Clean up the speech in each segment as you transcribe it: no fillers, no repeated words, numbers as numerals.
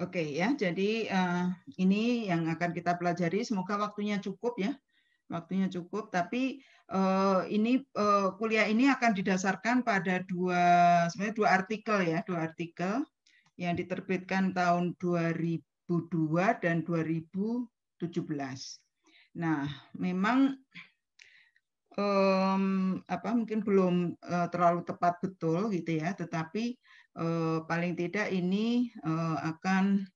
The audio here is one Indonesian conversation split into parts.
Oke ya, jadi ini yang akan kita pelajari. Semoga waktunya cukup ya, waktunya cukup. Tapi ini kuliah ini akan didasarkan pada sebenarnya dua artikel ya, dua artikel yang diterbitkan tahun 2002 dan 2017. Nah, memang mungkin belum terlalu tepat betul gitu ya, tetapi paling tidak ini akan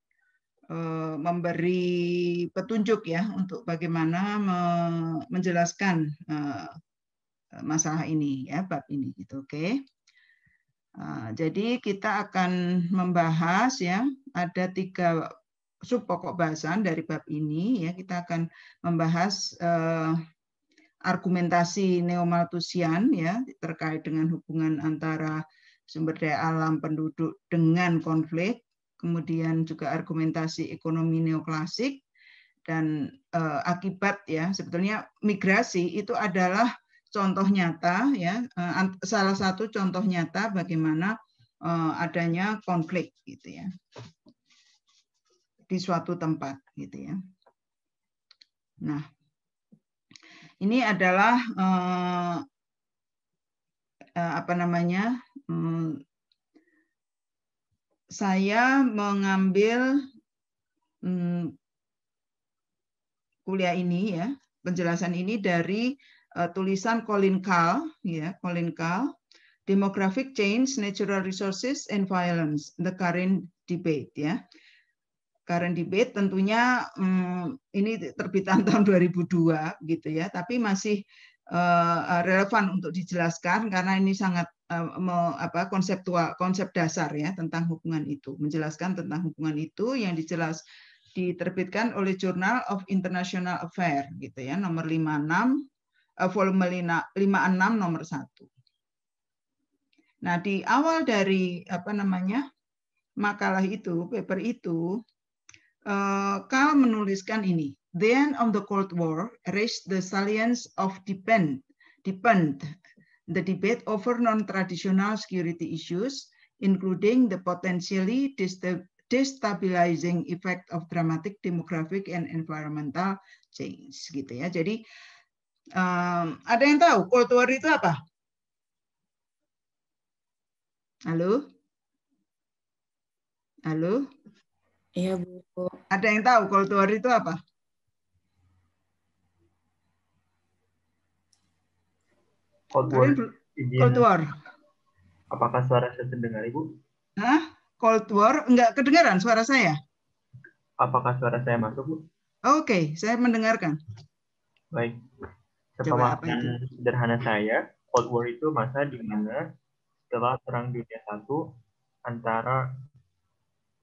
memberi petunjuk ya untuk bagaimana menjelaskan masalah ini ya, bab ini gitu. Oke. Jadi kita akan membahas ya, ada 3 sub pokok bahasan dari bab ini ya. Kita akan membahas argumentasi neo-Malthusian ya terkait dengan hubungan antara sumber daya alam penduduk dengan konflik, kemudian juga argumentasi ekonomi neoklasik dan akibat ya, sebetulnya migrasi itu adalah contoh nyata ya, salah satu contoh nyata bagaimana adanya konflik gitu ya di suatu tempat gitu ya. Nah, ini adalah saya mengambil kuliah ini ya, penjelasan ini dari tulisan Colin Kahl ya, Colin Kahl, Demographic Change, Natural Resources and Violence, the Current Debate ya. Current Debate tentunya ini terbitan tahun 2002 gitu ya, tapi masih relevan untuk dijelaskan karena ini sangat konsep dasar ya tentang hubungan itu, menjelaskan tentang hubungan itu yang diterbitkan oleh Journal of International Affairs gitu ya, nomor 56 volume 56 nomor 1. Nah, di awal dari makalah itu, paper itu, Kahl menuliskan ini. The end of the Cold War raised the salience of deepened the debate over non-traditional security issues, including the potentially destabilizing effect of dramatic demographic and environmental change. Gitu ya. Jadi ada yang tahu Cold War itu apa? Halo? Halo? Iya, Bu. Ada yang tahu Cold War itu apa? Cold War. Cold War. Apakah suara saya terdengar, Ibu? Hah? Cold War? Enggak kedengaran suara saya? Apakah suara saya masuk, Bu? Oke, saya mendengarkan. Baik. Sepemahaman sederhana saya, Cold War itu masa di mana setelah Perang Dunia I antara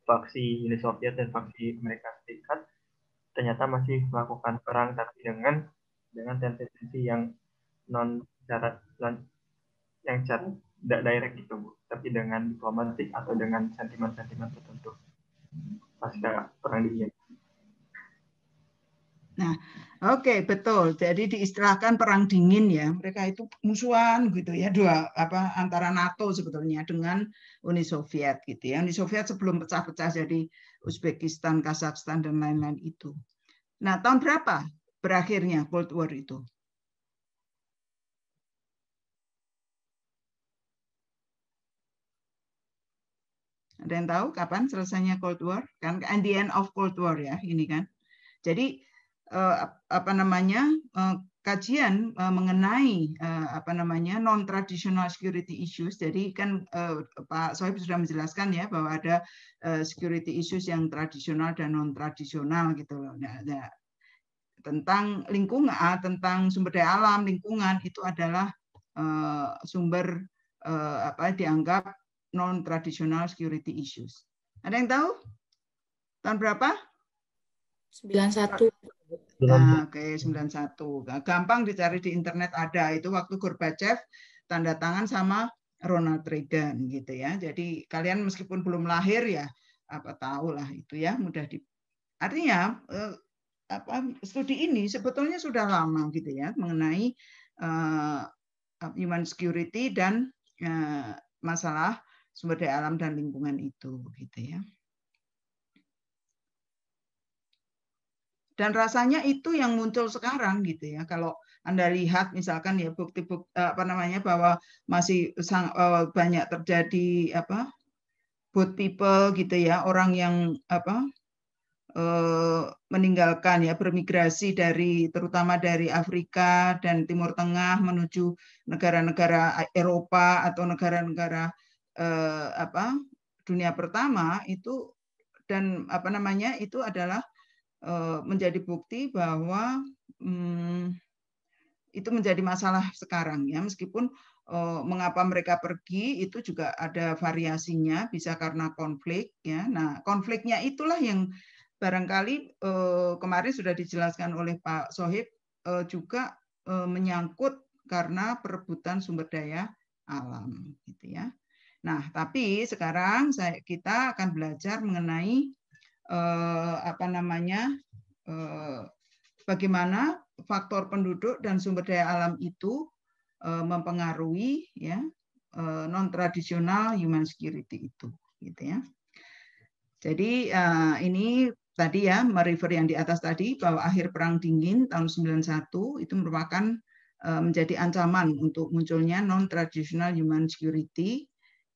faksi Uni Soviet dan faksi Amerika Serikat ternyata masih melakukan perang, tapi dengan tendensi yang tidak direct gitu, Bu, tapi dengan diplomatik atau dengan sentimen-sentimen tertentu pasca Perang Dunia. Nah, oke, betul. Jadi diistilahkan perang dingin ya. Mereka itu musuhan gitu ya, antara NATO sebetulnya dengan Uni Soviet gitu ya. Uni Soviet sebelum pecah-pecah jadi Uzbekistan, Kazakhstan dan lain-lain itu. Nah, tahun berapa berakhirnya Cold War itu? Ada yang tahu kapan selesainya Cold War? Kan and the end of Cold War ya, ini kan. Jadi kajian mengenai non traditional security issues. Jadi kan Pak Sohib sudah menjelaskan ya bahwa ada security issues yang tradisional dan non tradisional gitu loh. Nah, tentang lingkungan, tentang sumber daya alam, lingkungan itu adalah sumber dianggap non traditional security issues. Ada yang tahu? Tahun berapa? 91. Nah, oke, 91. Gampang dicari di internet ada. Itu waktu Gorbachev tanda tangan sama Ronald Reagan gitu ya. Jadi kalian meskipun belum lahir ya apa tahu lah itu ya, mudah di. Artinya studi ini sebetulnya sudah lama gitu ya mengenai human security dan masalah sumber daya alam dan lingkungan itu gitu ya. Dan rasanya itu yang muncul sekarang gitu ya. Kalau Anda lihat misalkan ya bukti-bukti bahwa masih banyak terjadi boat people gitu ya, orang yang meninggalkan ya, bermigrasi terutama dari Afrika dan Timur Tengah menuju negara-negara Eropa atau negara-negara dunia pertama itu, dan itu adalah menjadi bukti bahwa itu menjadi masalah sekarang ya, meskipun mengapa mereka pergi itu juga ada variasinya, bisa karena konflik ya. Nah, konfliknya itulah yang barangkali kemarin sudah dijelaskan oleh Pak Sohib, juga menyangkut karena perebutan sumber daya alam gitu ya. Nah, tapi sekarang kita akan belajar mengenai bagaimana faktor penduduk dan sumber daya alam itu mempengaruhi ya non tradisional human security itu gitu ya. Jadi ini tadi ya merefer yang di atas tadi, bahwa akhir Perang Dingin tahun 91 itu merupakan menjadi ancaman untuk munculnya non traditional human security,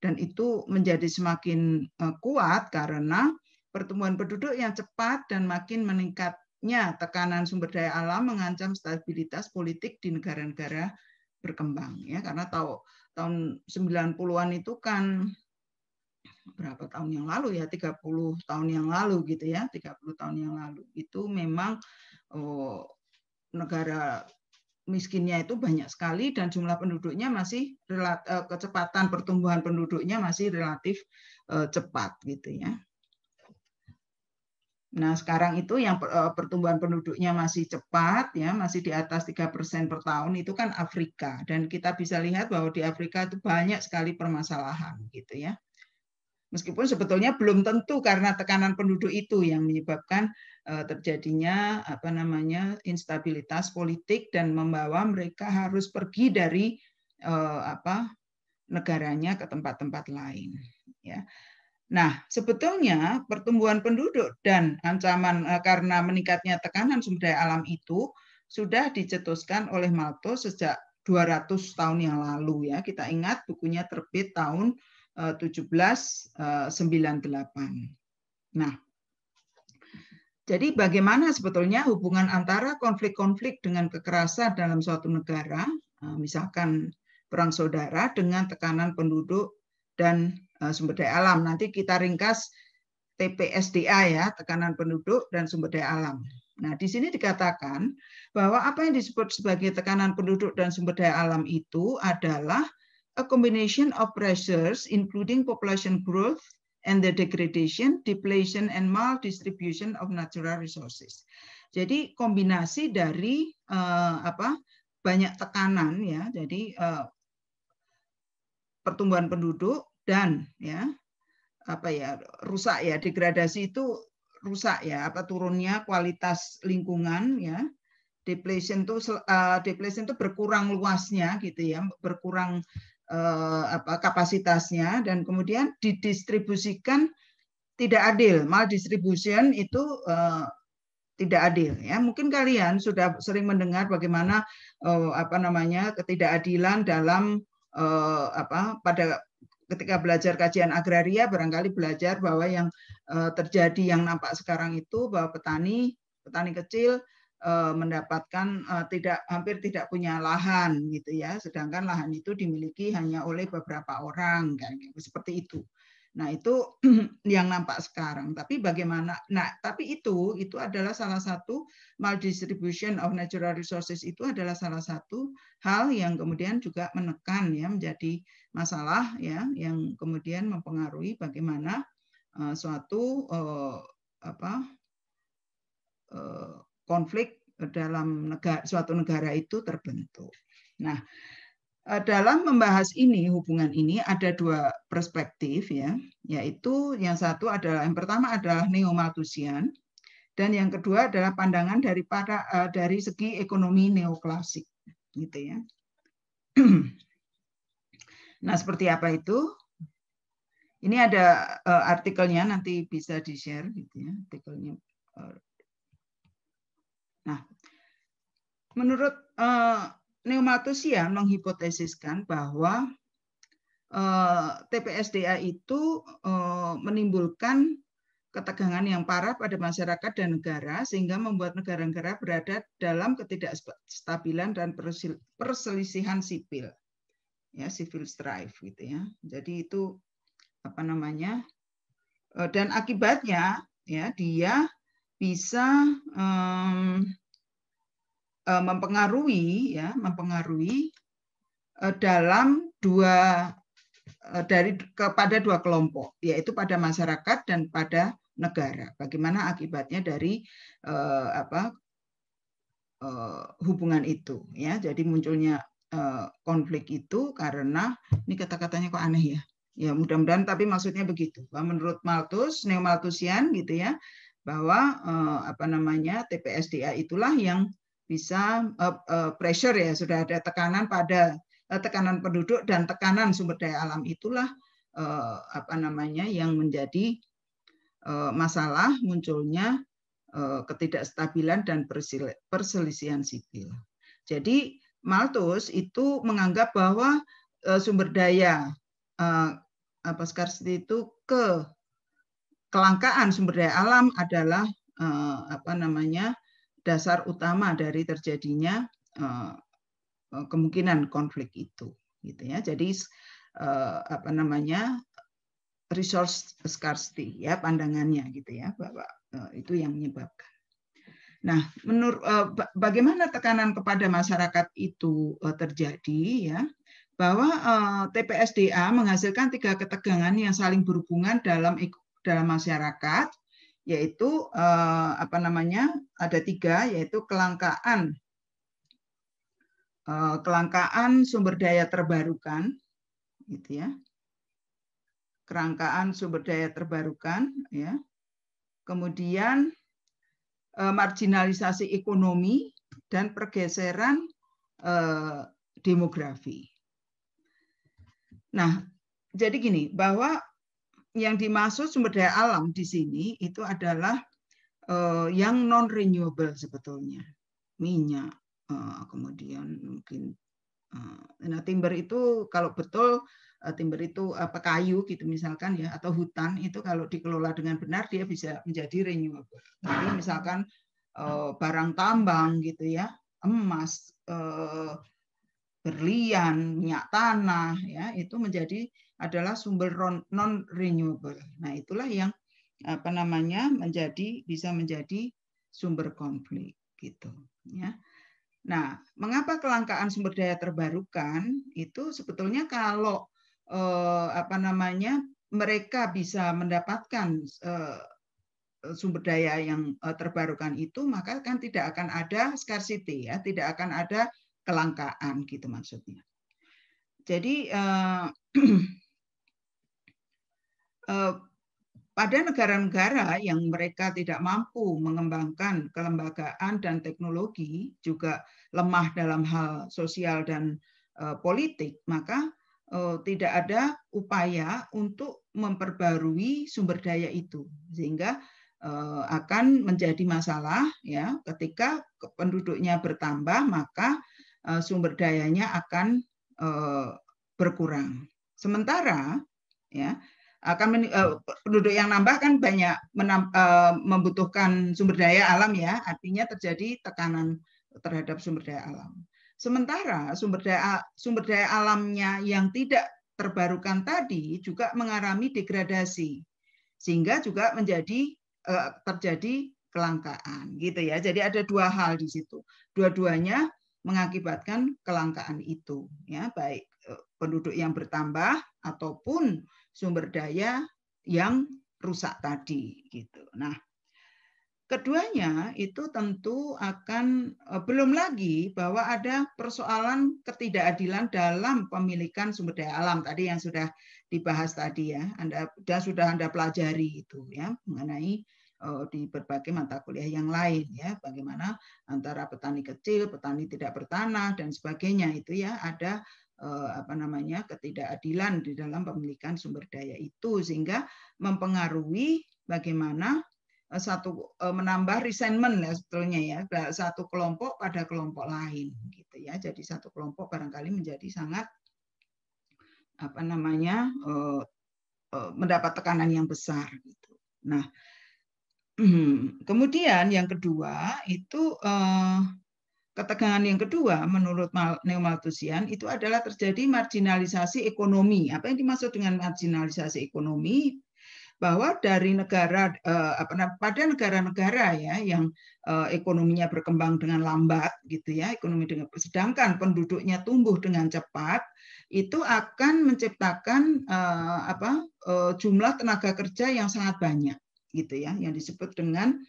dan itu menjadi semakin kuat karena pertumbuhan penduduk yang cepat dan makin meningkatnya tekanan sumber daya alam mengancam stabilitas politik di negara-negara berkembang ya, karena tahun 90-an itu kan berapa tahun yang lalu ya, 30 tahun yang lalu gitu ya, 30 tahun yang lalu itu memang negara miskinnya itu banyak sekali dan jumlah penduduknya masih kecepatan pertumbuhan penduduknya masih relatif cepat gitu ya. Nah, sekarang itu yang pertumbuhan penduduknya masih cepat ya, masih di atas 3% per tahun, itu kan Afrika, dan kita bisa lihat bahwa di Afrika itu banyak sekali permasalahan gitu ya. Meskipun sebetulnya belum tentu karena tekanan penduduk itu yang menyebabkan terjadinya instabilitas politik dan membawa mereka harus pergi dari negaranya ke tempat-tempat lain ya. Nah, sebetulnya pertumbuhan penduduk dan ancaman karena meningkatnya tekanan sumber daya alam itu sudah dicetuskan oleh Malthus sejak 200 tahun yang lalu ya. Kita ingat bukunya terbit tahun 1798. Nah, jadi bagaimana sebetulnya hubungan antara konflik-konflik dengan kekerasan dalam suatu negara, misalkan perang saudara, dengan tekanan penduduk dan sumber daya alam. Nanti kita ringkas TPSDA ya, tekanan penduduk dan sumber daya alam. Nah, di sini dikatakan bahwa apa yang disebut sebagai tekanan penduduk dan sumber daya alam itu adalah a combination of pressures including population growth and the degradation, depletion, and maldistribution of natural resources. Jadi kombinasi dari banyak tekanan ya, jadi pertumbuhan penduduk dan ya rusak ya, degradasi itu rusak ya, turunnya kualitas lingkungan ya, depletion itu berkurang luasnya gitu ya, berkurang kapasitasnya, dan kemudian didistribusikan tidak adil, maldistribution itu tidak adil ya. Mungkin kalian sudah sering mendengar bagaimana ketidakadilan dalam pada ketika belajar kajian agraria, barangkali belajar bahwa yang terjadi yang nampak sekarang itu bahwa petani kecil mendapatkan hampir tidak punya lahan gitu ya, sedangkan lahan itu dimiliki hanya oleh beberapa orang kayak gitu, seperti itu. Nah, itu yang nampak sekarang. Tapi bagaimana? Nah, tapi itu adalah salah satu maldistribution of natural resources, itu adalah salah satu hal yang kemudian juga menekan ya, menjadi masalah ya, yang kemudian mempengaruhi bagaimana suatu konflik dalam suatu negara itu terbentuk. Nah, dalam membahas hubungan ini ada dua perspektif ya, yaitu yang satu adalah, yang pertama adalah neo-Malthusian, dan yang kedua adalah pandangan dari segi ekonomi neoklasik gitu ya. Nah, seperti apa itu? Ini ada artikelnya, nanti bisa di-share gitu ya, artikelnya. Nah, menurut Neo Malthusian menghipotesiskan bahwa TPSDA itu menimbulkan ketegangan yang parah pada masyarakat dan negara sehingga membuat negara-negara berada dalam ketidakstabilan dan perselisihan sipil, ya, civil strife gitu ya. Jadi itu apa namanya, dan akibatnya ya dia bisa mempengaruhi dalam kepada dua kelompok, yaitu pada masyarakat dan pada negara. Bagaimana akibatnya dari hubungan itu, ya. Jadi munculnya konflik itu karena ini kata-katanya kok aneh ya. Ya mudah-mudahan tapi maksudnya begitu. Bahwa menurut Malthus, Neo Malthusian gitu ya, bahwa TPSDA itulah yang bisa pressure ya, sudah ada tekanan pada tekanan penduduk dan tekanan sumber daya alam itulah yang menjadi masalah munculnya ketidakstabilan dan perselisihan sipil. Jadi Malthus itu menganggap bahwa sumber daya scarcity itu kelangkaan sumber daya alam adalah dasar utama dari terjadinya kemungkinan konflik itu, gitu ya. Jadi resource scarcity ya pandangannya gitu ya, bahwa itu yang menyebabkan. Nah, menurut bagaimana tekanan kepada masyarakat itu terjadi ya, bahwa TPSDA menghasilkan 3 ketegangan yang saling berhubungan dalam masyarakat, yaitu ada 3, yaitu kelangkaan sumber daya terbarukan, gitu ya. Kelangkaan sumber daya terbarukan, ya. Kemudian marginalisasi ekonomi dan pergeseran demografi. Nah, jadi gini, bahwa yang dimaksud sumber daya alam di sini itu adalah yang non renewable sebetulnya, minyak, kemudian mungkin timber itu kalau betul timber itu kayu gitu misalkan ya, atau hutan itu kalau dikelola dengan benar dia bisa menjadi renewable. Tapi misalkan barang tambang gitu ya, emas, berlian, minyak tanah ya, itu adalah sumber non renewable. Nah, itulah yang bisa menjadi sumber konflik gitu ya. Nah, mengapa kelangkaan sumber daya terbarukan itu sebetulnya kalau mereka bisa mendapatkan sumber daya yang terbarukan itu, maka kan tidak akan ada scarcity ya, tidak akan ada kelangkaan gitu maksudnya. Jadi pada negara-negara yang mereka tidak mampu mengembangkan kelembagaan dan teknologi, juga lemah dalam hal sosial dan politik, maka tidak ada upaya untuk memperbarui sumber daya itu, sehingga akan menjadi masalah ya ketika penduduknya bertambah, maka sumber dayanya akan berkurang. Sementara ya penduduk yang nambah kan banyak membutuhkan sumber daya alam ya, artinya terjadi tekanan terhadap sumber daya alam. Sementara sumber daya alamnya yang tidak terbarukan tadi juga mengalami degradasi, sehingga juga terjadi kelangkaan gitu ya. Jadi ada 2 hal di situ. Dua-duanya mengakibatkan kelangkaan itu ya, baik penduduk yang bertambah ataupun sumber daya yang rusak tadi gitu. Nah, keduanya itu tentu akan belum lagi bahwa ada persoalan ketidakadilan dalam pemilikan sumber daya alam tadi yang sudah dibahas tadi ya. Sudah Anda pelajari itu ya mengenai di berbagai mata kuliah yang lain ya, bagaimana antara petani kecil, petani tidak bertanah dan sebagainya itu ya, ada ketidakadilan di dalam pemilikan sumber daya itu, sehingga mempengaruhi bagaimana menambah resentment ya sebetulnya ya, satu kelompok pada kelompok lain gitu ya. Jadi satu kelompok barangkali menjadi sangat mendapat tekanan yang besar gitu. Nah, kemudian yang kedua itu ketegangan yang kedua menurut Neo-Malthusian itu adalah terjadi marginalisasi ekonomi. Apa yang dimaksud dengan marginalisasi ekonomi? Bahwa dari negara pada negara-negara ya yang ekonominya berkembang dengan lambat gitu ya, sedangkan penduduknya tumbuh dengan cepat, itu akan menciptakan jumlah tenaga kerja yang sangat banyak gitu ya, yang disebut dengan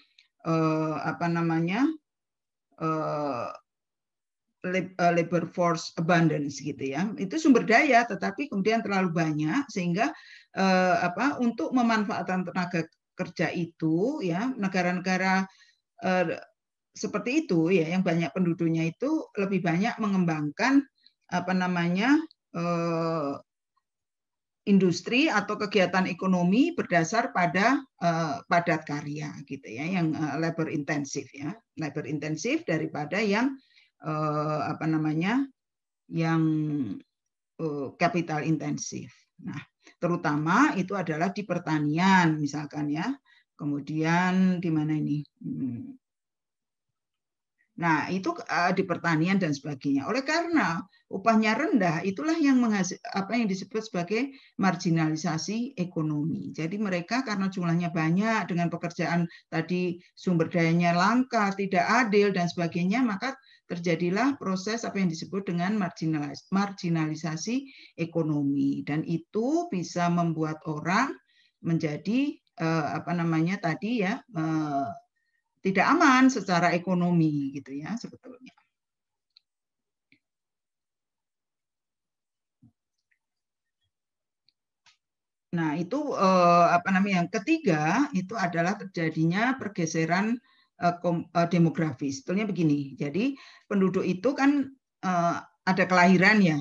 labor force abundance gitu ya. Itu sumber daya tetapi kemudian terlalu banyak sehingga untuk memanfaatkan tenaga kerja itu ya, negara-negara seperti itu ya yang banyak penduduknya itu lebih banyak mengembangkan industri atau kegiatan ekonomi berdasar pada padat karya gitu ya, yang labor intensif ya, labor intensif daripada yang yang capital intensif. Nah, terutama itu adalah di pertanian misalkan ya. Kemudian di mana ini? Nah, itu di pertanian dan sebagainya. Oleh karena upahnya rendah, itulah yang yang disebut sebagai marginalisasi ekonomi. Jadi mereka karena jumlahnya banyak dengan pekerjaan tadi sumber dayanya langka, tidak adil dan sebagainya, maka terjadilah proses apa yang disebut dengan marginalisasi ekonomi, dan itu bisa membuat orang menjadi tidak aman secara ekonomi gitu ya sebetulnya. Nah, itu yang ketiga itu adalah terjadinya pergeseran demografis. Sebetulnya begini. Jadi penduduk itu kan ada kelahiran ya,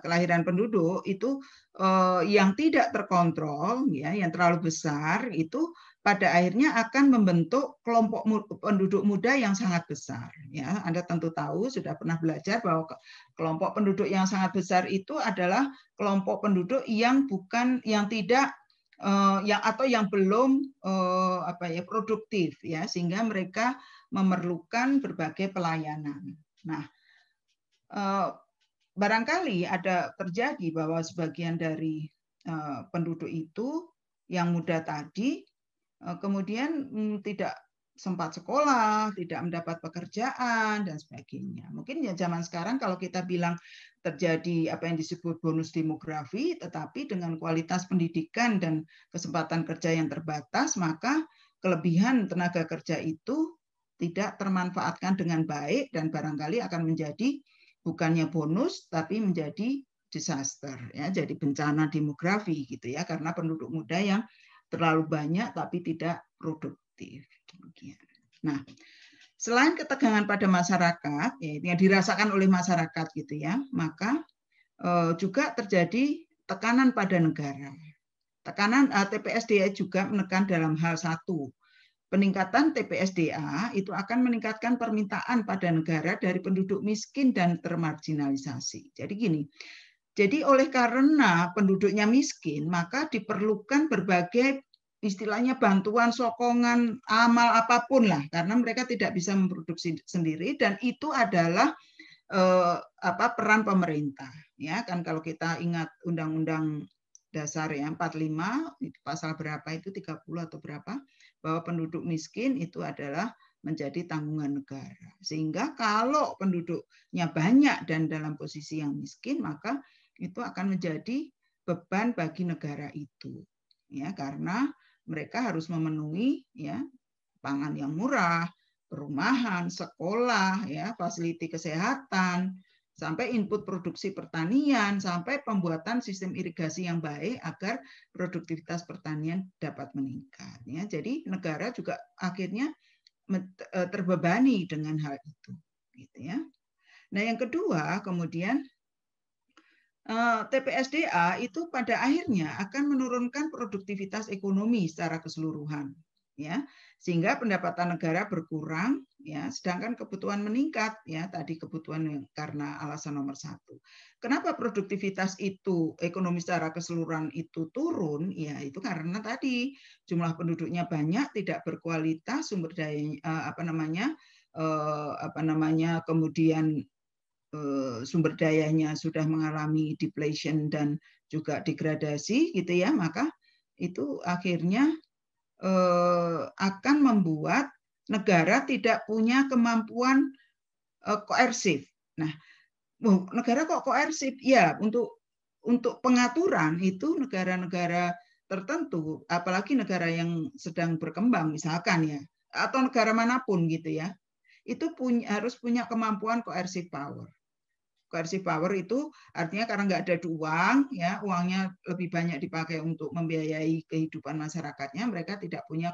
kelahiran penduduk itu yang tidak terkontrol ya, yang terlalu besar itu pada akhirnya akan membentuk kelompok penduduk muda yang sangat besar ya. Anda tentu tahu, sudah pernah belajar bahwa kelompok penduduk yang sangat besar itu adalah kelompok penduduk yang belum produktif ya, sehingga mereka memerlukan berbagai pelayanan. Nah, barangkali ada terjadi bahwa sebagian dari penduduk itu yang muda tadi kemudian tidak sempat sekolah, tidak mendapat pekerjaan dan sebagainya. Mungkin ya zaman sekarang kalau kita bilang terjadi apa yang disebut bonus demografi, tetapi dengan kualitas pendidikan dan kesempatan kerja yang terbatas, maka kelebihan tenaga kerja itu tidak termanfaatkan dengan baik dan barangkali akan menjadi bukannya bonus tapi menjadi disaster ya, jadi bencana demografi gitu ya, karena penduduk muda yang terlalu banyak tapi tidak produktif. Nah, selain ketegangan pada masyarakat yang dirasakan oleh masyarakat gitu ya, maka juga terjadi tekanan pada negara. Tekanan TPSDA juga menekan dalam hal satu. Peningkatan TPSDA itu akan meningkatkan permintaan pada negara dari penduduk miskin dan termarginalisasi. Jadi gini, jadi oleh karena penduduknya miskin, maka diperlukan berbagai istilahnya bantuan, sokongan, amal apapun lah, karena mereka tidak bisa memproduksi sendiri, dan itu adalah peran pemerintah. Ya kan, kalau kita ingat Undang-Undang Dasar ya 45 itu pasal berapa itu 30 atau berapa, bahwa penduduk miskin itu adalah menjadi tanggungan negara. Sehingga kalau penduduknya banyak dan dalam posisi yang miskin, maka itu akan menjadi beban bagi negara itu ya, karena mereka harus memenuhi ya pangan yang murah, perumahan, sekolah ya, fasiliti kesehatan, sampai input produksi pertanian, sampai pembuatan sistem irigasi yang baik agar produktivitas pertanian dapat meningkat ya. Jadi negara juga akhirnya terbebani dengan hal itu gitu ya. Nah, yang kedua kemudian TPSDA itu pada akhirnya akan menurunkan produktivitas ekonomi secara keseluruhan. ya, sehingga pendapatan negara berkurang, ya, sedangkan kebutuhan meningkat, ya, tadi kebutuhan karena alasan nomor 1. Kenapa produktivitas itu, ekonomi secara keseluruhan itu turun? Ya, itu karena tadi jumlah penduduknya banyak, tidak berkualitas, sumber daya kemudian sumber dayanya sudah mengalami depletion dan juga degradasi, gitu ya, maka itu akhirnya akan membuat negara tidak punya kemampuan koersif. Nah, negara kok koersif? Ya, untuk pengaturan itu negara-negara tertentu, apalagi negara yang sedang berkembang misalkan ya, atau negara manapun gitu ya, itu harus punya kemampuan coercive power. Coercive power itu artinya karena nggak ada uang, ya, uangnya lebih banyak dipakai untuk membiayai kehidupan masyarakatnya, mereka tidak punya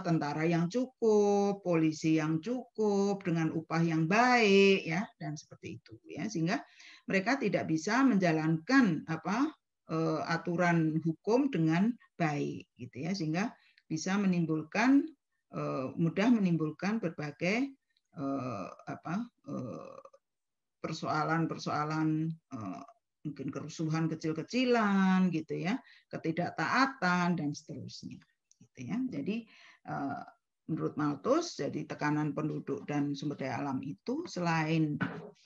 tentara yang cukup, polisi yang cukup dengan upah yang baik, ya, dan seperti itu, ya, sehingga mereka tidak bisa menjalankan aturan hukum dengan baik, gitu ya, sehingga bisa menimbulkan mudah menimbulkan berbagai persoalan-persoalan mungkin kerusuhan kecil-kecilan gitu ya, ketidaktaatan dan seterusnya gitu ya. Jadi menurut Malthus, jadi tekanan penduduk dan sumber daya alam itu selain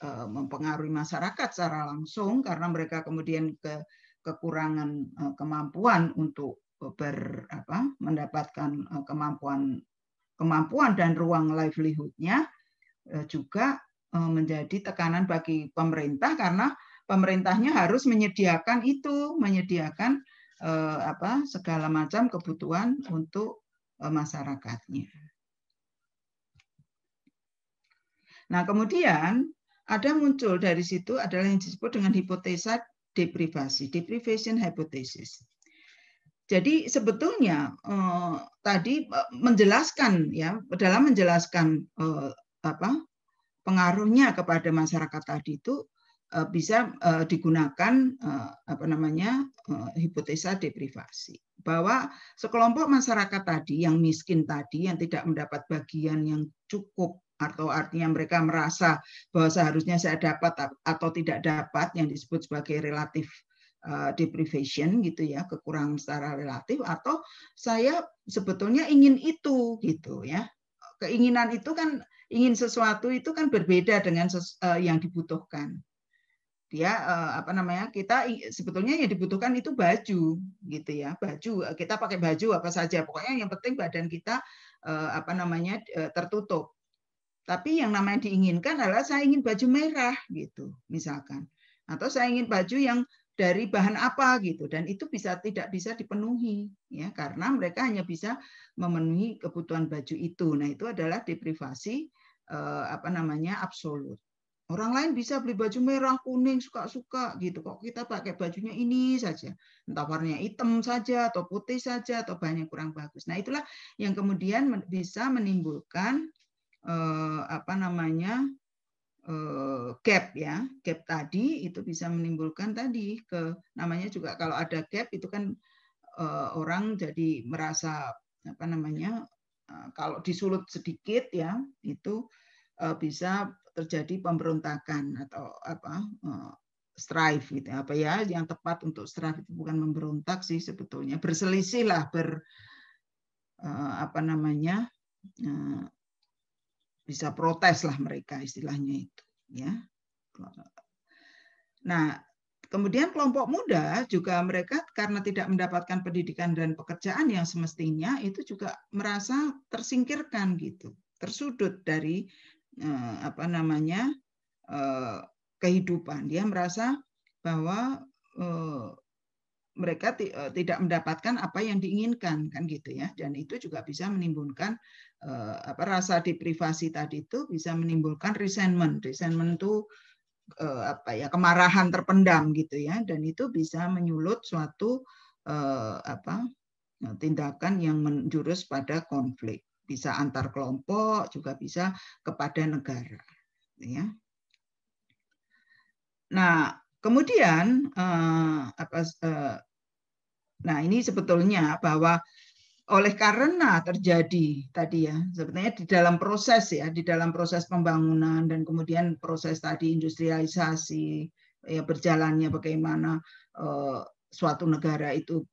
mempengaruhi masyarakat secara langsung karena mereka kemudian kekurangan kemampuan untuk mendapatkan kemampuan dan ruang livelihood-nya, juga menjadi tekanan bagi pemerintah karena pemerintahnya harus menyediakan segala macam kebutuhan untuk masyarakatnya. Nah, kemudian ada muncul dari situ adalah yang disebut dengan hipotesa deprivasi, deprivation hypothesis. Jadi sebetulnya tadi menjelaskan ya, dalam menjelaskan pengaruhnya kepada masyarakat tadi itu bisa digunakan hipotesa deprivasi, bahwa sekelompok masyarakat tadi yang miskin tadi, yang tidak mendapat bagian yang cukup, atau artinya mereka merasa bahwa seharusnya saya dapat atau tidak dapat, yang disebut sebagai relative deprivation gitu ya, kekurangan secara relatif, atau saya sebetulnya ingin itu gitu ya. Keinginan itu kan, ingin sesuatu itu kan berbeda dengan yang dibutuhkan. Dia kita sebetulnya yang dibutuhkan itu baju gitu ya, baju, kita pakai baju apa saja, pokoknya yang penting badan kita tertutup. Tapi yang namanya diinginkan adalah saya ingin baju merah gitu misalkan, atau saya ingin baju yang dari bahan apa gitu, dan itu tidak bisa dipenuhi ya, karena mereka hanya bisa memenuhi kebutuhan baju itu. Nah, itu adalah deprivasi absolut. Orang lain bisa beli baju merah, kuning, suka-suka gitu, kok kita pakai bajunya ini saja, entah warnanya hitam saja atau putih saja atau bahannya kurang bagus. Nah, itulah yang kemudian bisa menimbulkan gap ya, gap tadi itu bisa menimbulkan tadi namanya juga kalau ada gap itu kan orang jadi merasa kalau disulut sedikit ya itu bisa terjadi pemberontakan atau strife gitu ya, yang tepat untuk strife itu bukan memberontak sih sebetulnya, berselisih lah, bisa protes lah mereka istilahnya itu ya. Nah, kemudian kelompok muda juga mereka karena tidak mendapatkan pendidikan dan pekerjaan yang semestinya itu juga merasa tersingkirkan gitu, tersudut dari kehidupan. Dia merasa bahwa mereka tidak mendapatkan apa yang diinginkan kan gitu ya, dan itu juga bisa menimbulkan rasa deprivasi tadi itu bisa menimbulkan resentment itu kemarahan terpendam gitu ya, dan itu bisa menyulut suatu tindakan yang menjurus pada konflik, bisa antar kelompok, juga bisa kepada negara ya. Nah, kemudian nah ini sebetulnya bahwa oleh karena terjadi tadi ya, sebenarnya di dalam proses ya, di dalam proses pembangunan dan kemudian proses tadi industrialisasi ya, berjalannya bagaimana suatu negara itu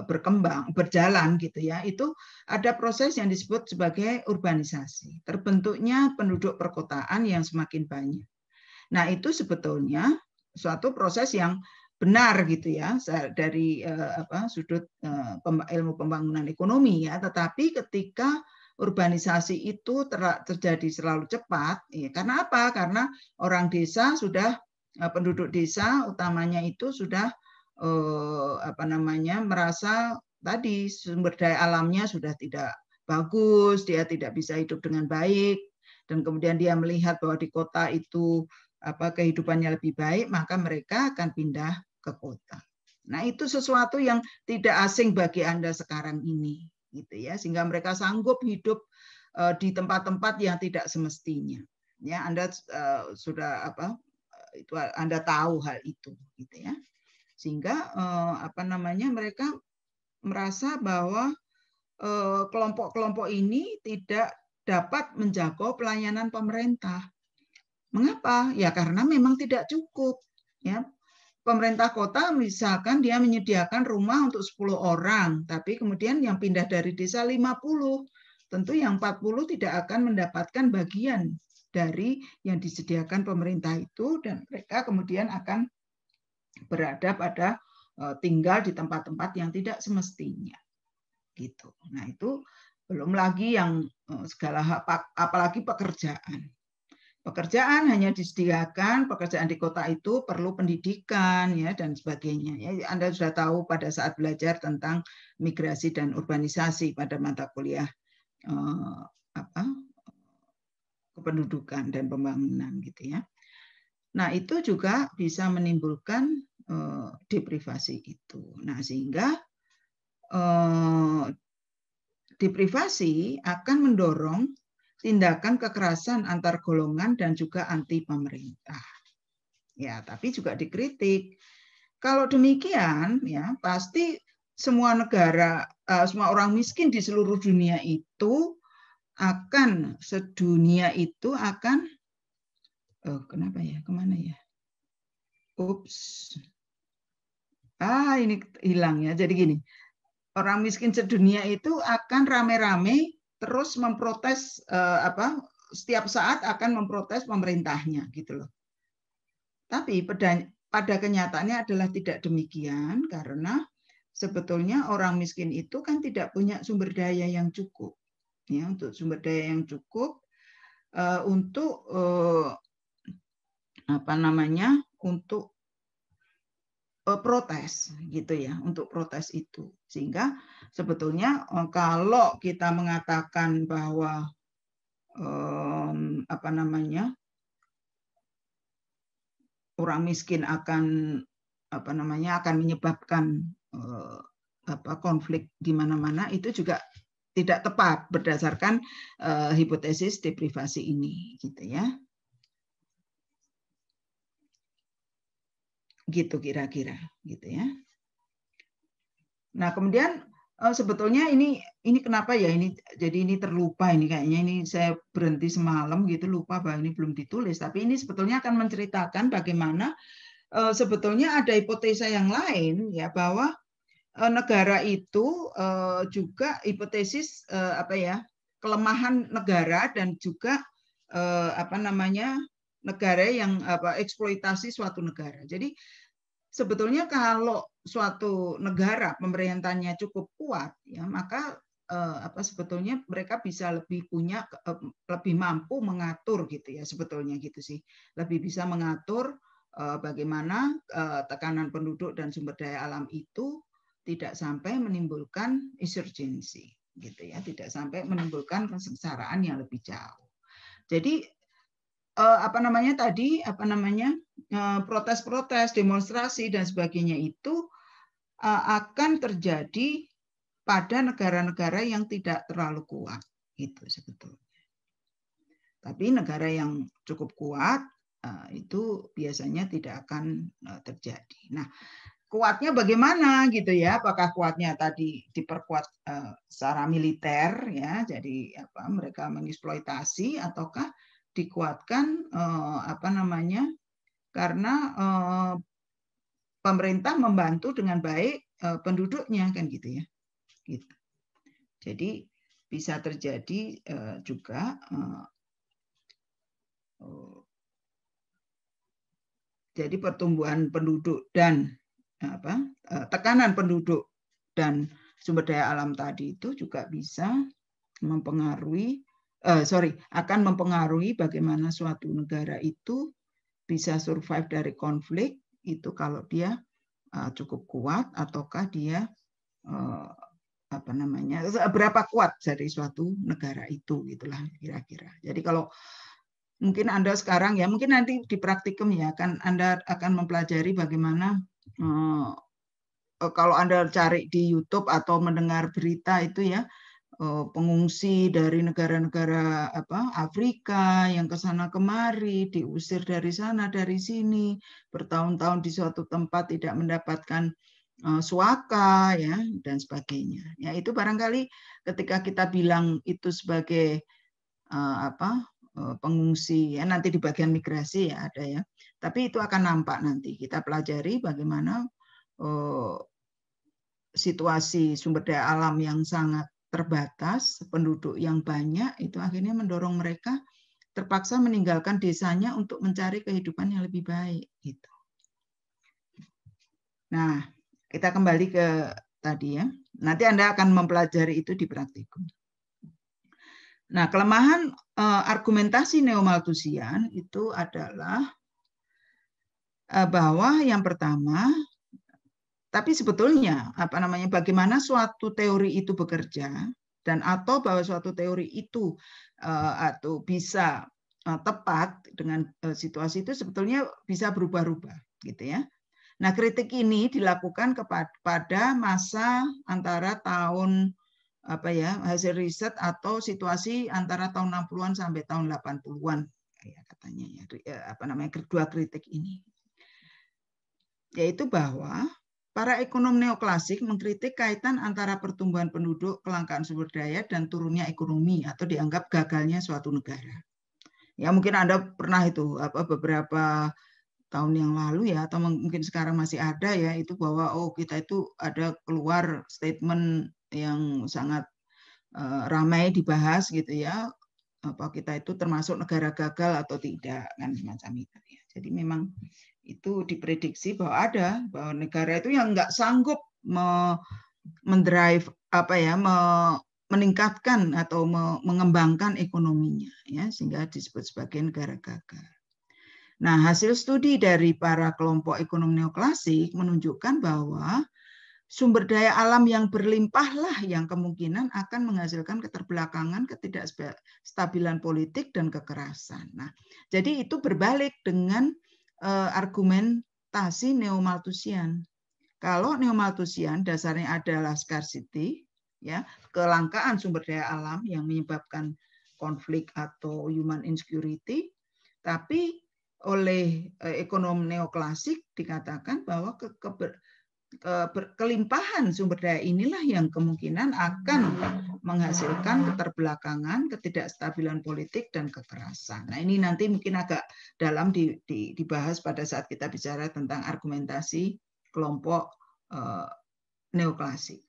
berkembang, berjalan gitu ya, itu ada proses yang disebut sebagai urbanisasi, terbentuknya penduduk perkotaan yang semakin banyak. Nah, itu sebetulnya suatu proses yang benar gitu ya dari sudut ilmu pembangunan ekonomi ya, tetapi ketika urbanisasi itu terjadi selalu cepat ya, karena apa? Karena orang desa sudah penduduk desa utamanya itu sudah merasa tadi sumber daya alamnya sudah tidak bagus, dia tidak bisa hidup dengan baik, dan kemudian dia melihat bahwa di kota itu kehidupannya lebih baik, maka mereka akan pindah ke kota. Nah, itu sesuatu yang tidak asing bagi Anda sekarang ini, gitu ya, sehingga mereka sanggup hidup di tempat-tempat yang tidak semestinya. Ya, Anda sudah itu Anda tahu hal itu, gitu ya. Sehingga mereka merasa bahwa kelompok-kelompok ini tidak dapat menjangkau pelayanan pemerintah. Mengapa? Ya karena memang tidak cukup. Ya, pemerintah kota misalkan dia menyediakan rumah untuk 10 orang, tapi kemudian yang pindah dari desa 50. Tentu yang 40 tidak akan mendapatkan bagian dari yang disediakan pemerintah itu, dan mereka kemudian akan berada pada tinggal di tempat-tempat yang tidak semestinya. Gitu. Nah, itu belum lagi yang segala hal, apalagi pekerjaan. Pekerjaan hanya disediakan, pekerjaan di kota itu perlu pendidikan ya dan sebagainya. Ya, Anda sudah tahu pada saat belajar tentang migrasi dan urbanisasi pada mata kuliah kependudukan dan pembangunan gitu ya. Nah, itu juga bisa menimbulkan deprivasi itu. Nah, sehingga deprivasi akan mendorong tindakan kekerasan antar golongan dan juga anti pemerintah. Ya, tapi juga dikritik. Kalau demikian, ya pasti semua negara, semua orang miskin di seluruh dunia itu akan kenapa ya? Kemana ya? Ups. Ini hilang ya. Jadi gini, orang miskin sedunia itu akan rame-rame terus memprotes setiap saat akan memprotes pemerintahnya gitu loh. Tapi pada kenyataannya adalah tidak demikian, karena sebetulnya orang miskin itu kan tidak punya sumber daya yang cukup. Ya, untuk sumber daya yang cukup untuk untuk protes gitu ya, untuk protes itu. Sehingga sebetulnya kalau kita mengatakan bahwa orang miskin akan akan menyebabkan konflik di mana-mana, itu juga tidak tepat berdasarkan hipotesis deprivasi ini gitu ya. Gitu kira-kira gitu ya. Nah, kemudian sebetulnya ini kenapa ya ini jadi ini terlupa, ini kayaknya ini saya berhenti semalam gitu, lupa bahwa ini belum ditulis, tapi ini sebetulnya akan menceritakan bagaimana sebetulnya ada hipotesa yang lain ya, bahwa negara itu juga hipotesis kelemahan negara dan juga negara yang eksploitasi suatu negara. Jadi sebetulnya kalau suatu negara pemerintahnya cukup kuat ya, maka sebetulnya mereka bisa lebih mampu mengatur gitu ya, sebetulnya gitu sih. Lebih bisa mengatur bagaimana tekanan penduduk dan sumber daya alam itu tidak sampai menimbulkan insurgensi gitu ya, tidak sampai menimbulkan kesengsaraan yang lebih jauh. Jadi protes-protes, demonstrasi dan sebagainya itu akan terjadi pada negara-negara yang tidak terlalu kuat itu sebetulnya. Tapi negara yang cukup kuat itu biasanya tidak akan terjadi. Nah, kuatnya bagaimana gitu ya? Apakah kuatnya tadi diperkuat secara militer ya? Jadi apa? Mereka mengeksploitasi ataukah dikuatkan apa namanya? Karena pemerintah membantu dengan baik penduduknya kan gitu ya. Gitu. Jadi bisa terjadi juga jadi pertumbuhan penduduk dan tekanan penduduk dan sumber daya alam tadi itu juga bisa mempengaruhi akan mempengaruhi bagaimana suatu negara itu bisa survive dari konflik itu kalau dia cukup kuat ataukah dia apa namanya berapa kuat dari suatu negara itu gitulah kira-kira. Jadi kalau mungkin Anda sekarang ya, mungkin nanti di praktikum ya, kan Anda akan mempelajari bagaimana kalau Anda cari di YouTube atau mendengar berita itu ya, pengungsi dari negara-negara Afrika yang ke sana kemari, diusir dari sana dari sini, bertahun-tahun di suatu tempat tidak mendapatkan suaka ya dan sebagainya. Ya itu barangkali ketika kita bilang itu sebagai pengungsi ya nanti di bagian migrasi ya ada ya. Tapi itu akan nampak nanti kita pelajari bagaimana situasi sumber daya alam yang sangat terbatas, penduduk yang banyak itu akhirnya mendorong mereka terpaksa meninggalkan desanya untuk mencari kehidupan yang lebih baik gitu. Nah, kita kembali ke tadi ya. Nanti Anda akan mempelajari itu di praktikum. Nah, kelemahan argumentasi neo-Malthusian itu adalah bahwa yang pertama, tapi sebetulnya bagaimana suatu teori itu bekerja dan atau bahwa suatu teori itu atau bisa tepat dengan situasi itu sebetulnya bisa berubah-ubah gitu ya. Nah, kritik ini dilakukan pada masa antara tahun hasil riset atau situasi antara tahun 60-an sampai tahun 80-an ya katanya ya. Kedua kritik ini. Yaitu bahwa para ekonom neoklasik mengkritik kaitan antara pertumbuhan penduduk, kelangkaan sumber daya dan turunnya ekonomi atau dianggap gagalnya suatu negara. Ya mungkin Anda pernah itu beberapa tahun yang lalu ya atau mungkin sekarang masih ada ya itu bahwa kita itu ada keluar statement yang sangat ramai dibahas gitu ya apa kita itu termasuk negara gagal atau tidak kan semacam itu ya. Jadi memang itu diprediksi bahwa negara itu yang nggak sanggup mendrive meningkatkan atau mengembangkan ekonominya ya sehingga disebut sebagai negara gagal. Nah, hasil studi dari para kelompok ekonom neoklasik menunjukkan bahwa sumber daya alam yang berlimpahlah yang kemungkinan akan menghasilkan keterbelakangan, ketidakstabilan politik, dan kekerasan. Nah, jadi itu berbalik dengan argumentasi neo-Malthusian. Kalau neo-Malthusian dasarnya adalah scarcity, ya, kelangkaan sumber daya alam yang menyebabkan konflik atau human insecurity, tapi oleh ekonom neoklasik dikatakan bahwa kelimpahan sumber daya inilah yang kemungkinan akan menghasilkan keterbelakangan, ketidakstabilan politik, dan kekerasan. Nah ini nanti mungkin agak dalam dibahas pada saat kita bicara tentang argumentasi kelompok neoklasik.